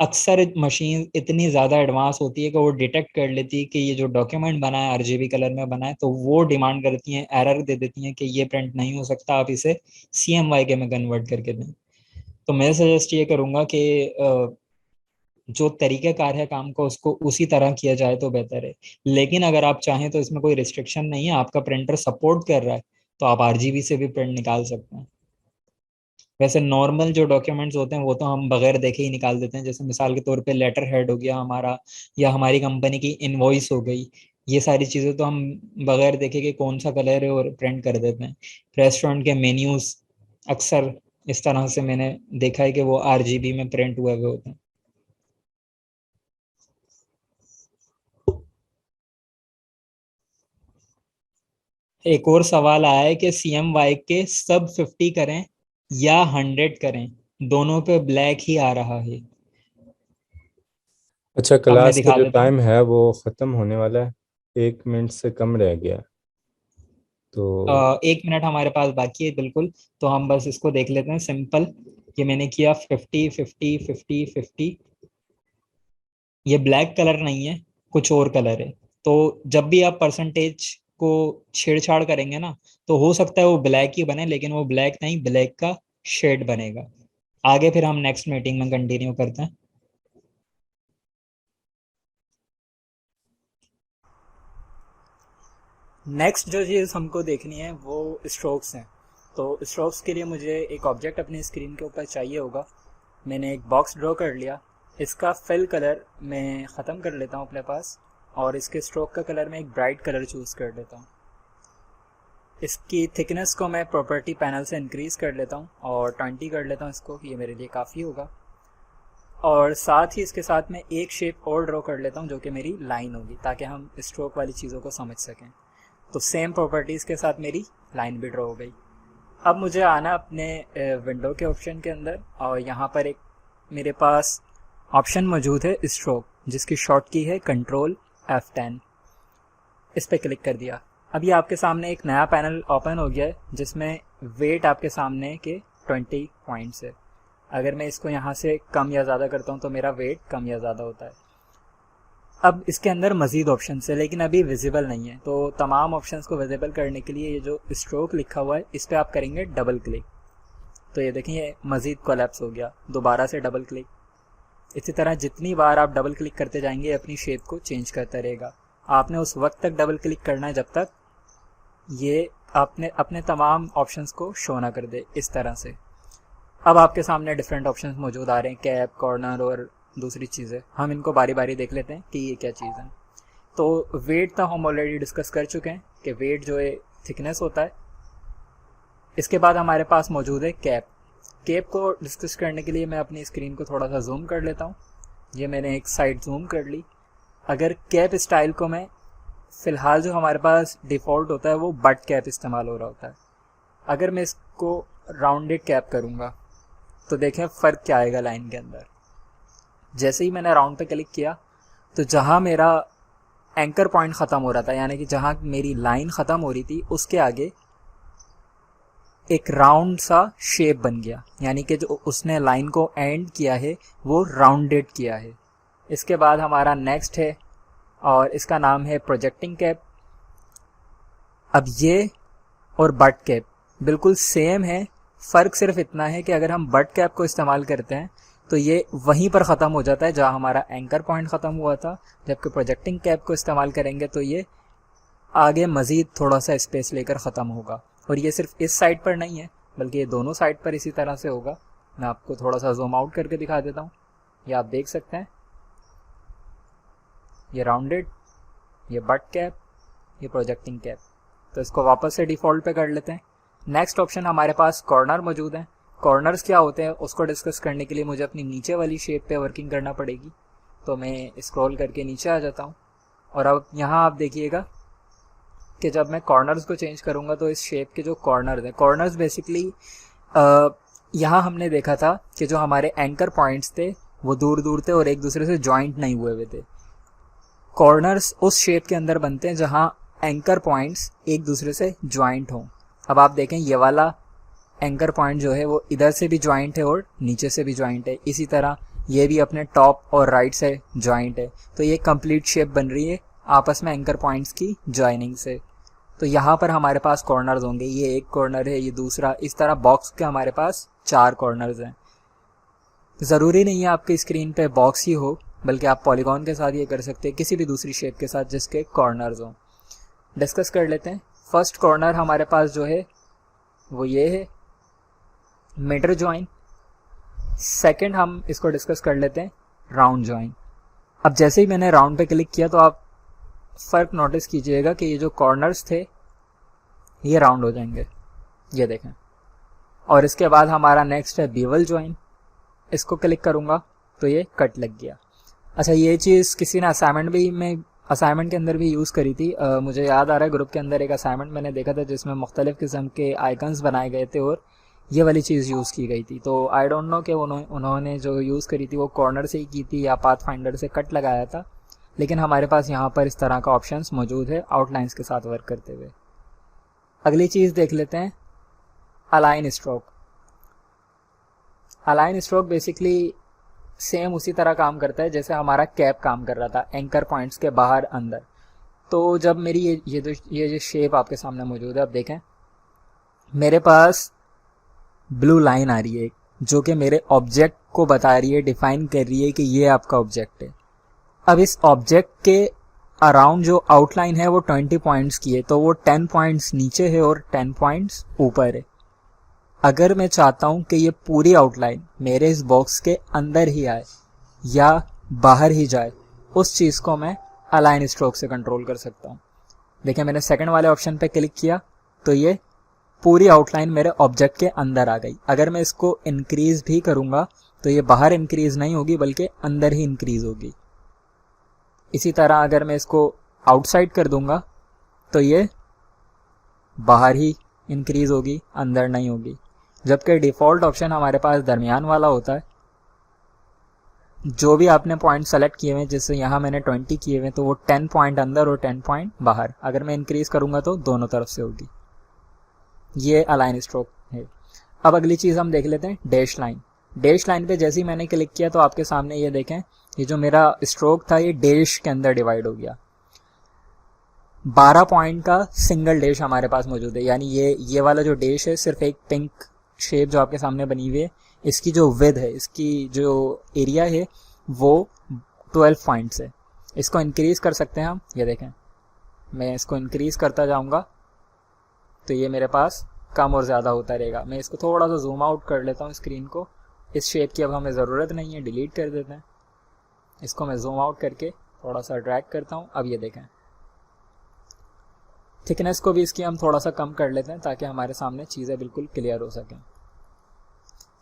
अक्सर मशीन इतनी ज्यादा एडवांस होती है कि वो डिटेक्ट कर लेती है कि ये जो डॉक्यूमेंट बना है आरजीबी कलर में बना है, तो वो डिमांड करती हैं, एरर दे देती हैं कि ये प्रिंट नहीं हो सकता, आप इसे सीएमवाई के में कन्वर्ट करके दें। तो मैं सजेस्ट ये करूंगा कि जो तरीकेकार है काम का उसको उसी तरह किया जाए तो बेहतर है। लेकिन अगर आप चाहें तो इसमें कोई रिस्ट्रिक्शन नहीं है, आपका प्रिंटर सपोर्ट कर रहा है तो आप आरजीबी से भी प्रिंट निकाल सकते हैं। वैसे नॉर्मल जो डॉक्यूमेंट्स होते हैं वो तो हम बगैर देखे ही निकाल देते हैं, जैसे मिसाल के तौर पे लेटर हेड हो गया हमारा, या हमारी कंपनी की इनवॉइस हो गई। ये सारी चीज़ें तो हम बगैर देखे कि कौन सा कलर है और प्रिंट कर देते हैं। रेस्टोरेंट के मेन्यूज अक्सर इस तरह से मैंने देखा है कि वो आरजीबी में प्रिंट हुए हुए होते हैं। एक और सवाल आया है कि सीएमवाई के सब 50 करें या 100 करें, दोनों पे ब्लैक ही आ रहा है। अच्छा, अब मैं क्लास का दिखा जो देता हूँ। टाइम है वो ख़त्म होने वाला है। 1 मिनट से कम रह गया है। तो 1 मिनट हमारे पास बाकी है बिल्कुल। तो हम बस इसको देख लेते हैं सिंपल। ये मैंने किया 50 50 50 50। ये ब्लैक कलर नहीं है, कुछ और कलर है। तो जब भी आप परसेंटेज को छेड़छाड़ करेंगे ना, तो हो सकता है वो ब्लैक ही बने, लेकिन वो ब्लैक नहीं, ब्लैक का शेड बनेगा। आगे फिर हम नेक्स्ट मीटिंग में कंटिन्यू करते हैं। नेक्स्ट जो चीज़ हमको देखनी है वो स्ट्रोक्स हैं। तो स्ट्रोक्स के लिए मुझे एक ऑब्जेक्ट अपनी स्क्रीन के ऊपर चाहिए होगा। मैंने एक बॉक्स ड्रॉ कर लिया। इसका फिल कलर मैं ख़त्म कर लेता हूँ अपने पास, और इसके स्ट्रोक का कलर मैं एक ब्राइट कलर चूज़ कर लेता हूँ। इसकी थिकनेस को मैं प्रॉपर्टी पैनल से इंक्रीज़ कर लेता हूँ और 20 कर लेता हूँ इसको, ये मेरे लिए काफ़ी होगा। और साथ ही इसके साथ मैं एक शेप और ड्रॉ कर लेता हूँ जो कि मेरी लाइन होगी, ताकि हम स्ट्रोक वाली चीज़ों को समझ सकें। तो सेम प्रॉपर्टीज़ के साथ मेरी लाइन भी ड्रॉ हो गई। अब मुझे आना अपने विंडो के ऑप्शन के अंदर, और यहाँ पर एक मेरे पास ऑप्शन मौजूद है स्ट्रोक, जिसकी शॉर्ट की है Ctrl+F10। इस पर क्लिक कर दिया। अभी आपके सामने एक नया पैनल ओपन हो गया है जिसमें वेट आपके सामने के 20 पॉइंट्स है। अगर मैं इसको यहाँ से कम या ज़्यादा करता हूँ तो मेरा वेट कम या ज़्यादा होता है। अब इसके अंदर मज़ीद ऑप्शन है लेकिन अभी विजिबल नहीं है। तो तमाम ऑप्शंस को विजिबल करने के लिए ये जो स्ट्रोक लिखा हुआ है इस पर आप करेंगे डबल क्लिक। तो ये देखिए ये मज़ीद कोलैप्स हो गया। दोबारा से डबल क्लिक। इसी तरह जितनी बार आप डबल क्लिक करते जाएंगे अपनी शेप को चेंज करता रहेगा। आपने उस वक्त तक डबल क्लिक करना है जब तक ये आपने अपने तमाम ऑप्शंस को शो ना कर दे, इस तरह से। अब आपके सामने डिफरेंट ऑप्शंस मौजूद आ रहे हैं, कैप, कॉर्नर और दूसरी चीज़ें। हम इनको बारी बारी देख लेते हैं कि ये क्या चीज़ है। तो वेट तो हम ऑलरेडी डिस्कस कर चुके हैं कि वेट जो है थिकनेस होता है। इसके बाद हमारे पास मौजूद है कैप। कैप को डिस्कस करने के लिए मैं अपनी स्क्रीन को थोड़ा सा जूम कर लेता हूँ। ये मैंने एक साइड जूम कर ली। अगर कैप स्टाइल को मैं फ़िलहाल जो हमारे पास डिफ़ॉल्ट होता है वो बट कैप इस्तेमाल हो रहा होता है। अगर मैं इसको राउंडेड कैप करूँगा तो देखें फ़र्क क्या आएगा लाइन के अंदर। जैसे ही मैंने राउंड पे क्लिक किया तो जहाँ मेरा एंकर पॉइंट ख़त्म हो रहा था, यानी कि जहाँ मेरी लाइन ख़त्म हो रही थी, उसके आगे एक राउंड सा शेप बन गया, यानी कि जो उसने लाइन को एंड किया है वो राउंडेड किया है। इसके बाद हमारा नेक्स्ट है और इसका नाम है प्रोजेक्टिंग कैप। अब ये और बट कैप बिल्कुल सेम है, फ़र्क सिर्फ इतना है कि अगर हम बट कैप को इस्तेमाल करते हैं तो ये वहीं पर ख़त्म हो जाता है जहाँ हमारा एंकर पॉइंट ख़त्म हुआ था, जबकि प्रोजेक्टिंग कैप को इस्तेमाल करेंगे तो ये आगे मज़ीद थोड़ा सा स्पेस लेकर ख़त्म होगा। और ये सिर्फ इस साइड पर नहीं है बल्कि ये दोनों साइड पर इसी तरह से होगा। मैं आपको थोड़ा सा जूम आउट करके दिखा देता हूँ। ये आप देख सकते हैं, ये राउंडेड, ये बट कैप, ये प्रोजेक्टिंग कैप। तो इसको वापस से डिफ़ॉल्ट पे कर लेते हैं। नेक्स्ट ऑप्शन हमारे पास कॉर्नर मौजूद है। कॉर्नर्स क्या होते हैं उसको डिस्कस करने के लिए मुझे अपनी नीचे वाली शेप पे वर्किंग करना पड़ेगी। तो मैं स्क्रॉल करके नीचे आ जाता हूँ और अब यहाँ आप देखिएगा कि जब मैं कॉर्नर्स को चेंज करूँगा तो इस शेप के जो कॉर्नर्स हैं, कॉर्नर्स बेसिकली यहाँ हमने देखा था कि जो हमारे एंकर पॉइंट्स थे वो दूर दूर थे और एक दूसरे से जॉइंट नहीं हुए थे। कॉर्नर्स उस शेप के अंदर बनते हैं जहाँ एंकर पॉइंट्स एक दूसरे से जॉइंट हों। अब आप देखें ये वाला एंकर पॉइंट जो है वो इधर से भी जॉइंट है और नीचे से भी जॉइंट है। इसी तरह ये भी अपने टॉप और राइट से जॉइंट है। तो ये कंप्लीट शेप बन रही है आपस में एंकर पॉइंट्स की जॉइनिंग से। तो यहाँ पर हमारे पास कॉर्नर्स होंगे, ये एक कॉर्नर है, ये दूसरा, इस तरह बॉक्स के हमारे पास 4 कॉर्नर्स हैं। ज़रूरी नहीं है आपकी स्क्रीन पे बॉक्स ही हो, बल्कि आप पॉलीगॉन के साथ ये कर सकते हैं, किसी भी दूसरी शेप के साथ जिसके कॉर्नर्स हों। डिस्कस कर लेते हैं। फर्स्ट कॉर्नर हमारे पास जो है वो ये है, मिडर जॉइन। सेकंड हम इसको डिस्कस कर लेते हैं, राउंड जॉइन। अब जैसे ही मैंने राउंड पे क्लिक किया तो आप फ़र्क नोटिस कीजिएगा कि ये जो कॉर्नर्स थे ये राउंड हो जाएंगे, ये देखें। और इसके बाद हमारा नेक्स्ट है बीवल जॉइन। इसको क्लिक करूँगा तो ये कट लग गया। अच्छा, ये चीज़ किसी ने असाइनमेंट के अंदर भी यूज़ करी थी। मुझे याद आ रहा है ग्रुप के अंदर एक असाइनमेंट मैंने देखा था जिसमें मुख्तलिफ़ किस्म के आइकन्स बनाए गए थे और ये वाली चीज़ यूज़ की गई थी। तो आई डोंट नो कि उन्होंने जो यूज़ करी थी वो कॉर्नर से ही की थी या पाथ फाइंडर से कट लगाया था, लेकिन हमारे पास यहाँ पर इस तरह का ऑप्शंस मौजूद है आउटलाइंस के साथ वर्क करते हुए। अगली चीज़ देख लेते हैं, align stroke. Align stroke basically same उसी तरह काम करता है जैसे हमारा कैप काम कर रहा था, एंकर पॉइंट्स के बाहर अंदर। तो जब मेरी ये जो शेप आपके सामने मौजूद है, आप देखें मेरे पास ब्लू लाइन आ रही है जो कि मेरे ऑब्जेक्ट को बता रही है, डिफाइन कर रही है कि ये आपका ऑब्जेक्ट है। अब इस ऑब्जेक्ट के अराउंड जो आउटलाइन है वो 20 पॉइंट्स की है, तो वो 10 पॉइंट्स नीचे है और 10 पॉइंट्स ऊपर है। अगर मैं चाहता हूं कि ये पूरी आउटलाइन मेरे इस बॉक्स के अंदर ही आए या बाहर ही जाए, उस चीज़ को मैं अलाइन स्ट्रोक से कंट्रोल कर सकता हूँ। देखिए मैंने सेकंड वाले ऑप्शन पे क्लिक किया तो ये पूरी आउटलाइन मेरे ऑब्जेक्ट के अंदर आ गई। अगर मैं इसको इंक्रीज भी करूँगा तो ये बाहर इंक्रीज नहीं होगी बल्कि अंदर ही इंक्रीज होगी। इसी तरह अगर मैं इसको आउटसाइड कर दूंगा तो ये बाहर ही इंक्रीज होगी, अंदर नहीं होगी। जबकि डिफ़ॉल्ट ऑप्शन हमारे पास दरमियान वाला होता है। जो भी आपने पॉइंट सेलेक्ट किए हुए हैं, जैसे यहाँ मैंने 20 किए हुए, तो वो 10 पॉइंट अंदर और 10 पॉइंट बाहर। अगर मैं इंक्रीज करूँगा तो दोनों तरफ से होगी। ये अलाइन स्ट्रोक है। अब अगली चीज़ हम देख लेते हैं, डैश लाइन। डैश लाइन पे जैसे ही मैंने क्लिक किया तो आपके सामने ये देखें, ये जो मेरा स्ट्रोक था ये डैश के अंदर डिवाइड हो गया। 12 पॉइंट का सिंगल डैश हमारे पास मौजूद है, यानी ये वाला जो डैश है सिर्फ एक पिंक शेप जो आपके सामने बनी हुई है, इसकी जो विड्थ है, इसकी जो एरिया है वो 12 पॉइंट्स है। इसको इंक्रीज़ कर सकते हैं हम, ये देखें मैं इसको इंक्रीज़ करता जाऊंगा तो ये मेरे पास कम और ज़्यादा होता रहेगा। मैं इसको थोड़ा सा जूम आउट कर लेता हूँ स्क्रीन को। इस शेप की अब हमें ज़रूरत नहीं है, डिलीट कर देते हैं। इसको मैं जूम आउट करके थोड़ा सा ड्रैग करता हूँ। अब ये देखें, थिकनेस को भी इसकी हम थोड़ा सा कम कर लेते हैं ताकि हमारे सामने चीज़ें बिल्कुल क्लियर हो सकें।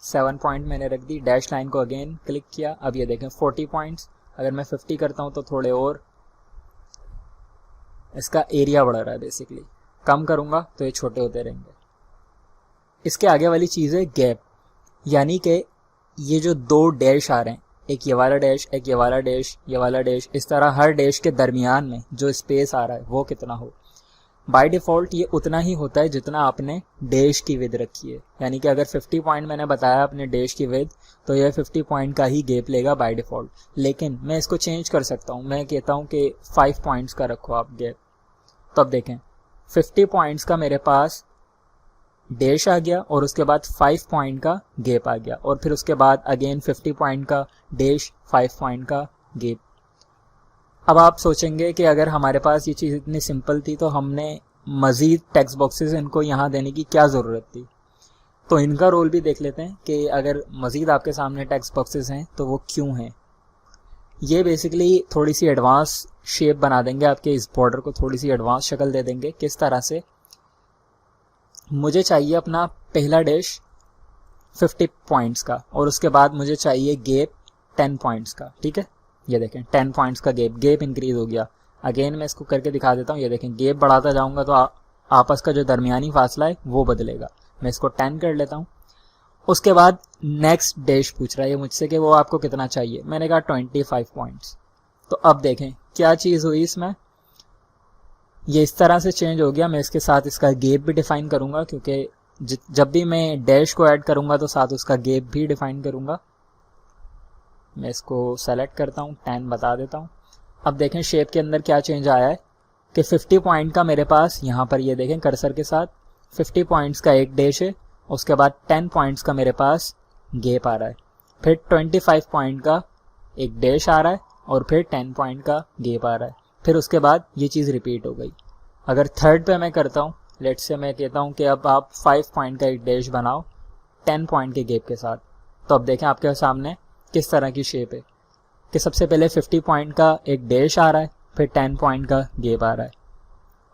7 पॉइंट मैंने रख दी, डैश लाइन को अगेन क्लिक किया। अब ये देखें 40 पॉइंट्स। अगर मैं 50 करता हूँ तो थोड़े और इसका एरिया बढ़ रहा है। बेसिकली कम करूँगा तो ये छोटे होते रहेंगे। इसके आगे वाली चीज़ है गैप, यानी कि ये जो 2 डैश आ रहे हैं, एक ये वाला डैश, एक ये वाला डैश, ये वाला डैश, इस तरह हर डैश के दरमियान में जो स्पेस आ रहा है वो कितना हो। बाय डिफ़ॉल्ट ये उतना ही होता है जितना आपने डैश की विड्थ रखी है। यानी कि अगर 50 पॉइंट मैंने बताया अपने डैश की विड्थ, तो यह 50 पॉइंट का ही गैप लेगा बाय डिफ़ॉल्ट। लेकिन मैं इसको चेंज कर सकता हूँ। मैं कहता हूँ कि 5 पॉइंट्स का रखो आप गैप। तो अब देखें 50 पॉइंट्स का मेरे पास डैश आ गया और उसके बाद 5 पॉइंट का गैप आ गया, और फिर उसके बाद अगेन 50 पॉइंट का डैश, 5 पॉइंट का गैप। अब आप सोचेंगे कि अगर हमारे पास ये चीज़ इतनी सिंपल थी तो हमने मज़ीद टेक्स्ट बॉक्सेस इनको यहाँ देने की क्या ज़रूरत थी। तो इनका रोल भी देख लेते हैं कि अगर मज़ीद आपके सामने टेक्स्ट बॉक्सेस हैं तो वो क्यों हैं। ये बेसिकली थोड़ी सी एडवांस शेप बना देंगे, आपके इस बॉर्डर को थोड़ी सी एडवांस शक्ल दे देंगे। किस तरह से, मुझे चाहिए अपना पहला डैश 50 पॉइंट्स का और उसके बाद मुझे चाहिए गैप 10 पॉइंट्स का। ठीक है, ये देखें 10 पॉइंट्स का गैप इंक्रीज हो गया। अगेन मैं इसको करके दिखा देता हूँ। ये देखें गैप बढ़ाता जाऊँगा तो आपस का जो दरमियानी फासला है वो बदलेगा। मैं इसको 10 कर लेता हूँ। उसके बाद नेक्स्ट डैश पूछ रहा है मुझसे कि वो आपको कितना चाहिए। मैंने कहा 25 पॉइंट्स। तो अब देखें क्या चीज़ हुई इसमें, ये इस तरह से चेंज हो गया। मैं इसके साथ इसका गैप भी डिफाइन करूँगा, क्योंकि जब भी मैं डैश को ऐड करूँगा तो साथ उसका गैप भी डिफाइन करूँगा। मैं इसको सेलेक्ट करता हूँ, 10 बता देता हूँ। अब देखें शेप के अंदर क्या चेंज आया है कि 50 पॉइंट का मेरे पास यहाँ पर, ये देखें कर्सर के साथ 50 पॉइंट्स का एक डैश है, उसके बाद 10 पॉइंट्स का मेरे पास गैप आ रहा है, फिर 25 पॉइंट का एक डैश आ रहा है और फिर 10 पॉइंट का गैप आ रहा है। फिर उसके बाद ये चीज़ रिपीट हो गई। अगर थर्ड पे मैं करता हूँ, लेट्स से मैं कहता हूँ कि अब आप 5 पॉइंट का एक डैश बनाओ 10 पॉइंट के गैप के साथ, तो अब देखें आपके सामने किस तरह की शेप है कि सबसे पहले 50 पॉइंट का एक डैश आ रहा है, फिर 10 पॉइंट का गैप आ रहा है,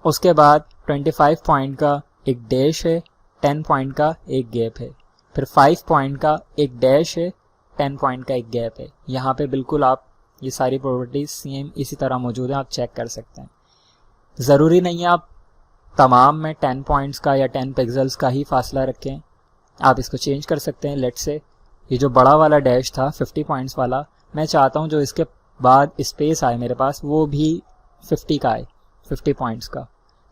उसके बाद 25 पॉइंट का एक डैश है, 10 पॉइंट का एक गैप है, फिर 5 पॉइंट का एक डैश है, 10 पॉइंट का एक गैप है। यहाँ पे बिल्कुल आप ये सारी प्रॉपर्टीज सेम इसी तरह मौजूद हैं, आप चेक कर सकते हैं। ज़रूरी नहीं है आप तमाम में 10 पॉइंट्स का या 10 पिक्सल्स का ही फासला रखें, आप इसको चेंज कर सकते हैं। लेट्स से ये जो बड़ा वाला डैश था 50 पॉइंट्स वाला, मैं चाहता हूँ जो इसके बाद स्पेस आए मेरे पास वो भी 50 का आए, 50 पॉइंट्स का।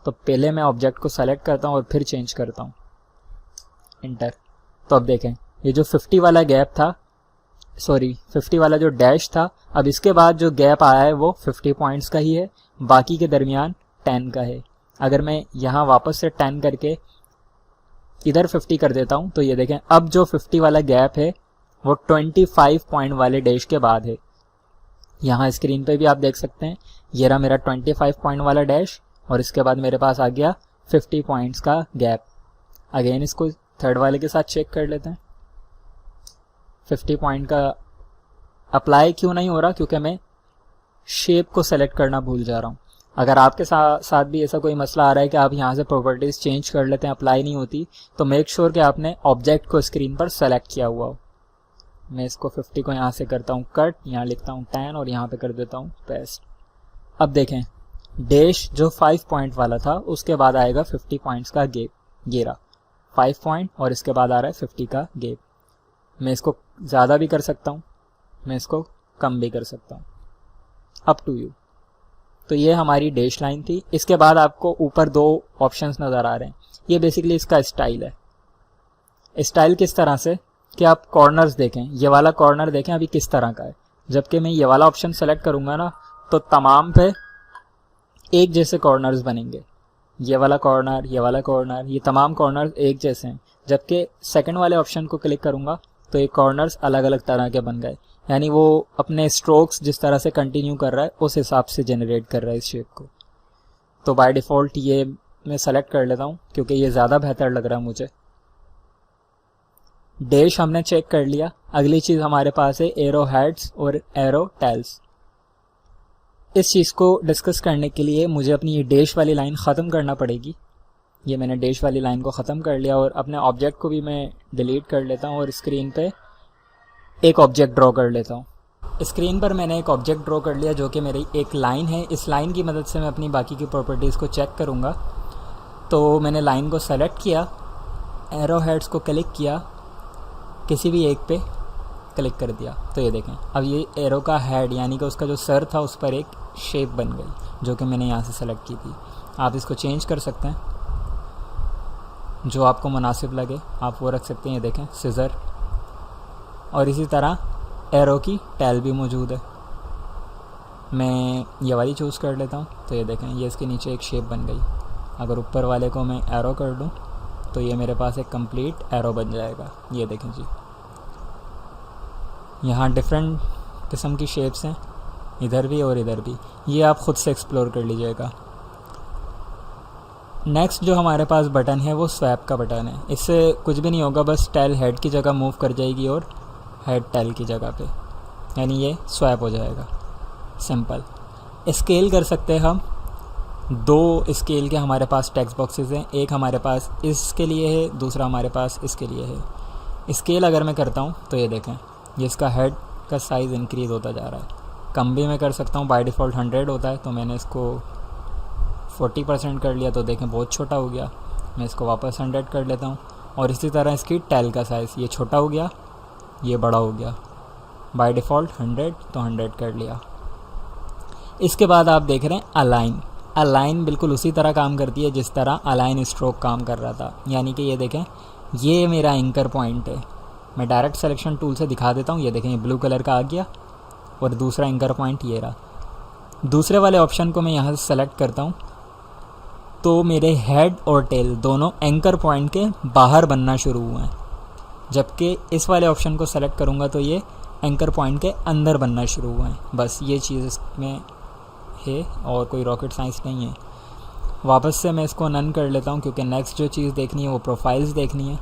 तो पहले मैं ऑब्जेक्ट को सेलेक्ट करता हूँ और फिर चेंज करता हूँ, इंटर। तो अब देखें ये जो 50 वाला गैप था, सॉरी 50 वाला जो डैश था, अब इसके बाद जो गैप आया है वो 50 पॉइंट्स का ही है, बाकी के दरमियान 10 का है। अगर मैं यहाँ वापस से 10 करके इधर 50 कर देता हूँ तो ये देखें अब जो 50 वाला गैप है वो 25 पॉइंट वाले डैश के बाद है। यहाँ स्क्रीन पे भी आप देख सकते हैं, ये रहा मेरा 25 पॉइंट वाला डैश और इसके बाद मेरे पास आ गया 50 पॉइंट्स का गैप। अगेन इसको थर्ड वाले के साथ चेक कर लेते हैं। 50 पॉइंट का अप्लाई क्यों नहीं हो रहा, क्योंकि मैं शेप को सेलेक्ट करना भूल जा रहा हूँ। अगर आपके साथ भी ऐसा कोई मसला आ रहा है कि आप यहाँ से प्रॉपर्टीज चेंज कर लेते हैं, अप्लाई नहीं होती, तो मेक श्योर कि आपने ऑब्जेक्ट को स्क्रीन पर सेलेक्ट किया हुआ हो। मैं इसको 50 को यहाँ से करता हूँ कट, यहाँ लिखता हूँ 10 और यहाँ पे कर देता हूँ पेस्ट। अब देखें डैश जो 5 पॉइंट वाला था उसके बाद आएगा 50 पॉइंट्स का गैप, ये रहा 5 पॉइंट और इसके बाद आ रहा है 50 का गैप। मैं इसको ज़्यादा भी कर सकता हूँ, मैं इसको कम भी कर सकता हूँ, अप टू यू। तो ये हमारी डैश लाइन थी। इसके बाद आपको ऊपर 2 ऑप्शंस नज़र आ रहे हैं, ये बेसिकली इसका स्टाइल है। स्टाइल किस तरह से कि आप कॉर्नर्स देखें, ये वाला कॉर्नर देखें अभी किस तरह का है। जबकि मैं ये वाला ऑप्शन सेलेक्ट करूँगा ना तो तमाम पे एक जैसे कॉर्नर्स बनेंगे, ये वाला कॉर्नर, ये वाला कॉर्नर, ये तमाम कॉर्नर्स एक जैसे हैं। जबकि सेकंड वाले ऑप्शन को क्लिक करूँगा तो ये कॉर्नर्स अलग अलग तरह के बन गए, यानी वो अपने स्ट्रोक्स जिस तरह से कंटिन्यू कर रहा है उस हिसाब से जनरेट कर रहा है इस शेप को। तो बाय डिफ़ॉल्ट ये मैं सेलेक्ट कर लेता हूँ क्योंकि ये ज़्यादा बेहतर लग रहा है मुझे। डैश हमने चेक कर लिया। अगली चीज़ हमारे पास है एरो हेड्स और एरो टेल्स। इस चीज़ को डिस्कस करने के लिए मुझे अपनी ये डैश वाली लाइन ख़त्म करना पड़ेगी। ये मैंने डैश वाली लाइन को ख़त्म कर लिया और अपने ऑब्जेक्ट को भी मैं डिलीट कर लेता हूँ और स्क्रीन पे एक ऑब्जेक्ट ड्रॉ कर लेता हूँ। स्क्रीन पर मैंने एक ऑब्जेक्ट ड्रॉ कर लिया जो कि मेरी एक लाइन है। इस लाइन की मदद से मैं अपनी बाकी की प्रॉपर्टीज़ को चेक करूँगा। तो मैंने लाइन को सेलेक्ट किया, एरो हेड्स को क्लिक किया, किसी भी एक पे क्लिक कर दिया तो ये देखें अब ये एरो का हेड यानी कि उसका जो सर था उस पर एक शेप बन गई जो कि मैंने यहाँ से सेलेक्ट की थी। आप इसको चेंज कर सकते हैं, जो आपको मुनासिब लगे आप वो रख सकते हैं। ये देखें सिज़र, और इसी तरह एरो की टेल भी मौजूद है। मैं ये वाली चूज़ कर लेता हूँ तो ये देखें ये इसके नीचे एक शेप बन गई। अगर ऊपर वाले को मैं एरो कर दूँ तो ये मेरे पास एक कंप्लीट एरो बन जाएगा। ये देखें जी, यहाँ डिफरेंट किस्म की शेप्स हैं, इधर भी और इधर भी। ये आप ख़ुद से एक्सप्लोर कर लीजिएगा। नेक्स्ट जो हमारे पास बटन है वो स्वैप का बटन है। इससे कुछ भी नहीं होगा, बस टेल हेड की जगह मूव कर जाएगी और हेड टेल की जगह पे, यानी ये स्वैप हो जाएगा। सिंपल। स्केल कर सकते हैं हम। दो स्केल के हमारे पास टेक्स्ट बॉक्सेस हैं, एक हमारे पास इसके लिए है, दूसरा हमारे पास इसके लिए है। स्केल अगर मैं करता हूँ तो ये देखें ये इसका हेड का साइज़ इंक्रीज़ होता जा रहा है। कम भी मैं कर सकता हूँ, बाय डिफ़ॉल्ट 100 होता है तो मैंने इसको 40% कर लिया तो देखें बहुत छोटा हो गया। मैं इसको वापस 100 कर लेता हूँ। और इसी तरह इसकी टेल का साइज़, ये छोटा हो गया ये बड़ा हो गया। बाय डिफ़ॉल्ट 100 तो 100 कर लिया। इसके बाद आप देख रहे हैं अलाइन। अलाइन बिल्कुल उसी तरह काम करती है जिस तरह अलाइन स्ट्रोक काम कर रहा था, यानी कि ये देखें ये मेरा एंकर पॉइंट है। मैं डायरेक्ट सिलेक्शन टूल से दिखा देता हूँ। ये देखें ये ब्लू कलर का आ गया और दूसरा एंकर पॉइंट ये रहा। दूसरे वाले ऑप्शन को मैं यहाँ से सेलेक्ट करता हूँ तो मेरे हेड और टेल दोनों एंकर पॉइंट के बाहर बनना शुरू हुए हैं, जबकि इस वाले ऑप्शन को सेलेक्ट करूँगा तो ये एंकर पॉइंट के अंदर बनना शुरू हुए हैं। बस ये चीज़ इसमें है और कोई रॉकेट साइंस नहीं है। वापस से मैं इसको नन कर लेता हूँ क्योंकि नेक्स्ट जो चीज़ देखनी है वो प्रोफाइल्स देखनी है।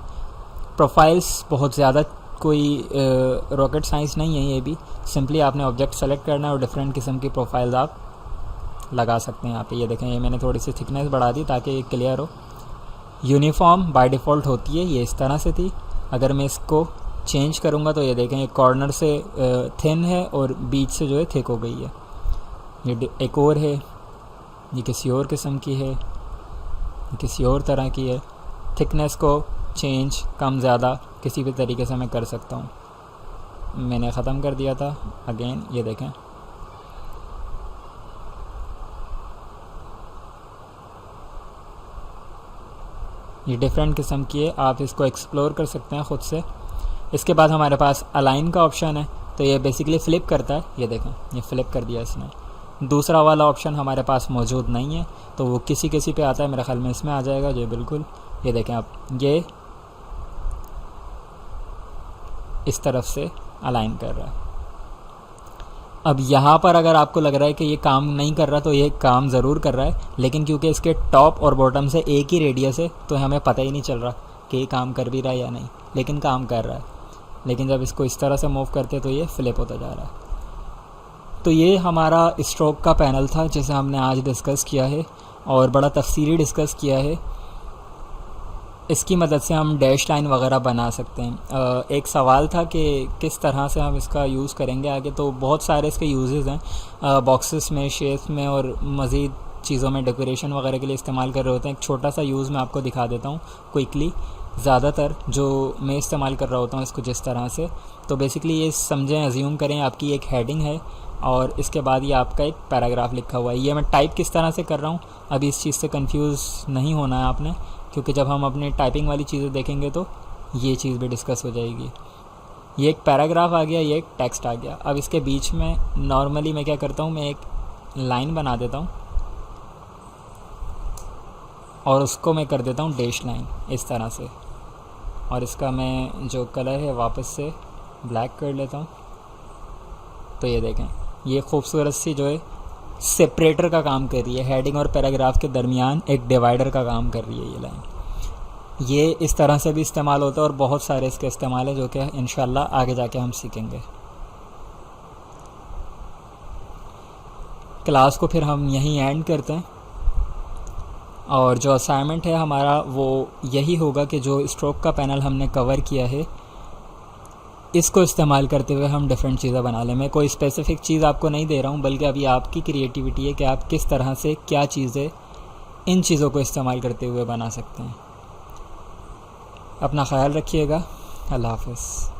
प्रोफाइल्स बहुत ज़्यादा कोई रॉकेट साइंस नहीं है, ये भी सिंपली आपने ऑब्जेक्ट सेलेक्ट करना है और डिफरेंट किस्म की प्रोफाइल्स आप लगा सकते हैं यहाँ पे। ये देखें ये मैंने थोड़ी सी थिकनेस बढ़ा दी ताकि ये क्लियर हो। यूनिफॉर्म बाय डिफ़ॉल्ट होती है, ये इस तरह से थी। अगर मैं इसको चेंज करूँगा तो ये देखें ये कॉर्नर से थिन है और बीच से जो है थिक हो गई है। ये एक और है, ये किसी और किस्म की है, ये किसी और तरह की है। थिकनेस को चेंज कम ज़्यादा किसी भी तरीके से मैं कर सकता हूँ। मैंने ख़त्म कर दिया था। अगेन ये देखें ये डिफरेंट किस्म की है, आप इसको एक्सप्लोर कर सकते हैं ख़ुद से। इसके बाद हमारे पास अलाइन का ऑप्शन है तो ये बेसिकली फ़्लिप करता है। ये देखें ये फ़्लिप कर दिया इसने। दूसरा वाला ऑप्शन हमारे पास मौजूद नहीं है तो वो किसी किसी पे आता है, मेरे ख्याल में इसमें आ जाएगा जो बिल्कुल। ये देखें आप ये इस तरफ से अलाइन कर रहा है। अब यहाँ पर अगर आपको लग रहा है कि ये काम नहीं कर रहा तो ये काम ज़रूर कर रहा है, लेकिन क्योंकि इसके टॉप और बॉटम से एक ही रेडियस है तो हमें पता ही नहीं चल रहा कि ये काम कर भी रहा है या नहीं, लेकिन काम कर रहा है। लेकिन जब इसको इस तरह से मूव करते तो ये फ्लिप होता जा रहा है। तो ये हमारा स्ट्रोक का पैनल था जिसे हमने आज डिस्कस किया है और बड़ा तफसीली डिस्कस किया है। इसकी मदद से हम डैश लाइन वगैरह बना सकते हैं। एक सवाल था कि किस तरह से हम इसका यूज़ करेंगे आगे, तो बहुत सारे इसके यूजेस हैं। बॉक्सेस में, शेप्स में और मज़ीद चीज़ों में डेकोरेशन वगैरह के लिए इस्तेमाल कर रहे होते हैं। एक छोटा सा यूज़ मैं आपको दिखा देता हूँ क्विकली। ज़्यादातर जो मैं इस्तेमाल कर रहा होता हूँ इसको जिस तरह से, तो बेसिकली ये समझें, अज्यूम करें आपकी एक हेडिंग है और इसके बाद ये आपका एक पैराग्राफ लिखा हुआ है। ये मैं टाइप किस तरह से कर रहा हूँ अभी इस चीज़ से कंफ्यूज नहीं होना है आपने, क्योंकि जब हम अपने टाइपिंग वाली चीज़ें देखेंगे तो ये चीज़ भी डिस्कस हो जाएगी। ये एक पैराग्राफ आ गया, ये एक टेक्स्ट आ गया। अब इसके बीच में नॉर्मली मैं क्या करता हूँ, मैं एक लाइन बना देता हूँ और उसको मैं कर देता हूँ डैश लाइन इस तरह से, और इसका मैं जो कलर है वापस से ब्लैक कर लेता हूँ। तो ये देखें ये खूबसूरत सी जो है सेपरेटर का काम कर रही है, हेडिंग और पैराग्राफ के दरमियान एक डिवाइडर का काम कर रही है ये लाइन। ये इस तरह से भी इस्तेमाल होता है और बहुत सारे इसके इस्तेमाल है जो कि इंशाल्लाह आगे जाके हम सीखेंगे। क्लास को फिर हम यहीं एंड करते हैं और जो असाइनमेंट है हमारा वो यही होगा कि जो स्ट्रोक का पैनल हमने कवर किया है इसको इस्तेमाल करते हुए हम डिफरेंट चीज़ें बना लें। मैं कोई स्पेसिफ़िक चीज़ आपको नहीं दे रहा हूँ, बल्कि अभी आपकी क्रिएटिविटी है कि आप किस तरह से क्या चीज़ें इन चीज़ों को इस्तेमाल करते हुए बना सकते हैं। अपना ख्याल रखिएगा। अल्लाह हाफ़िज़।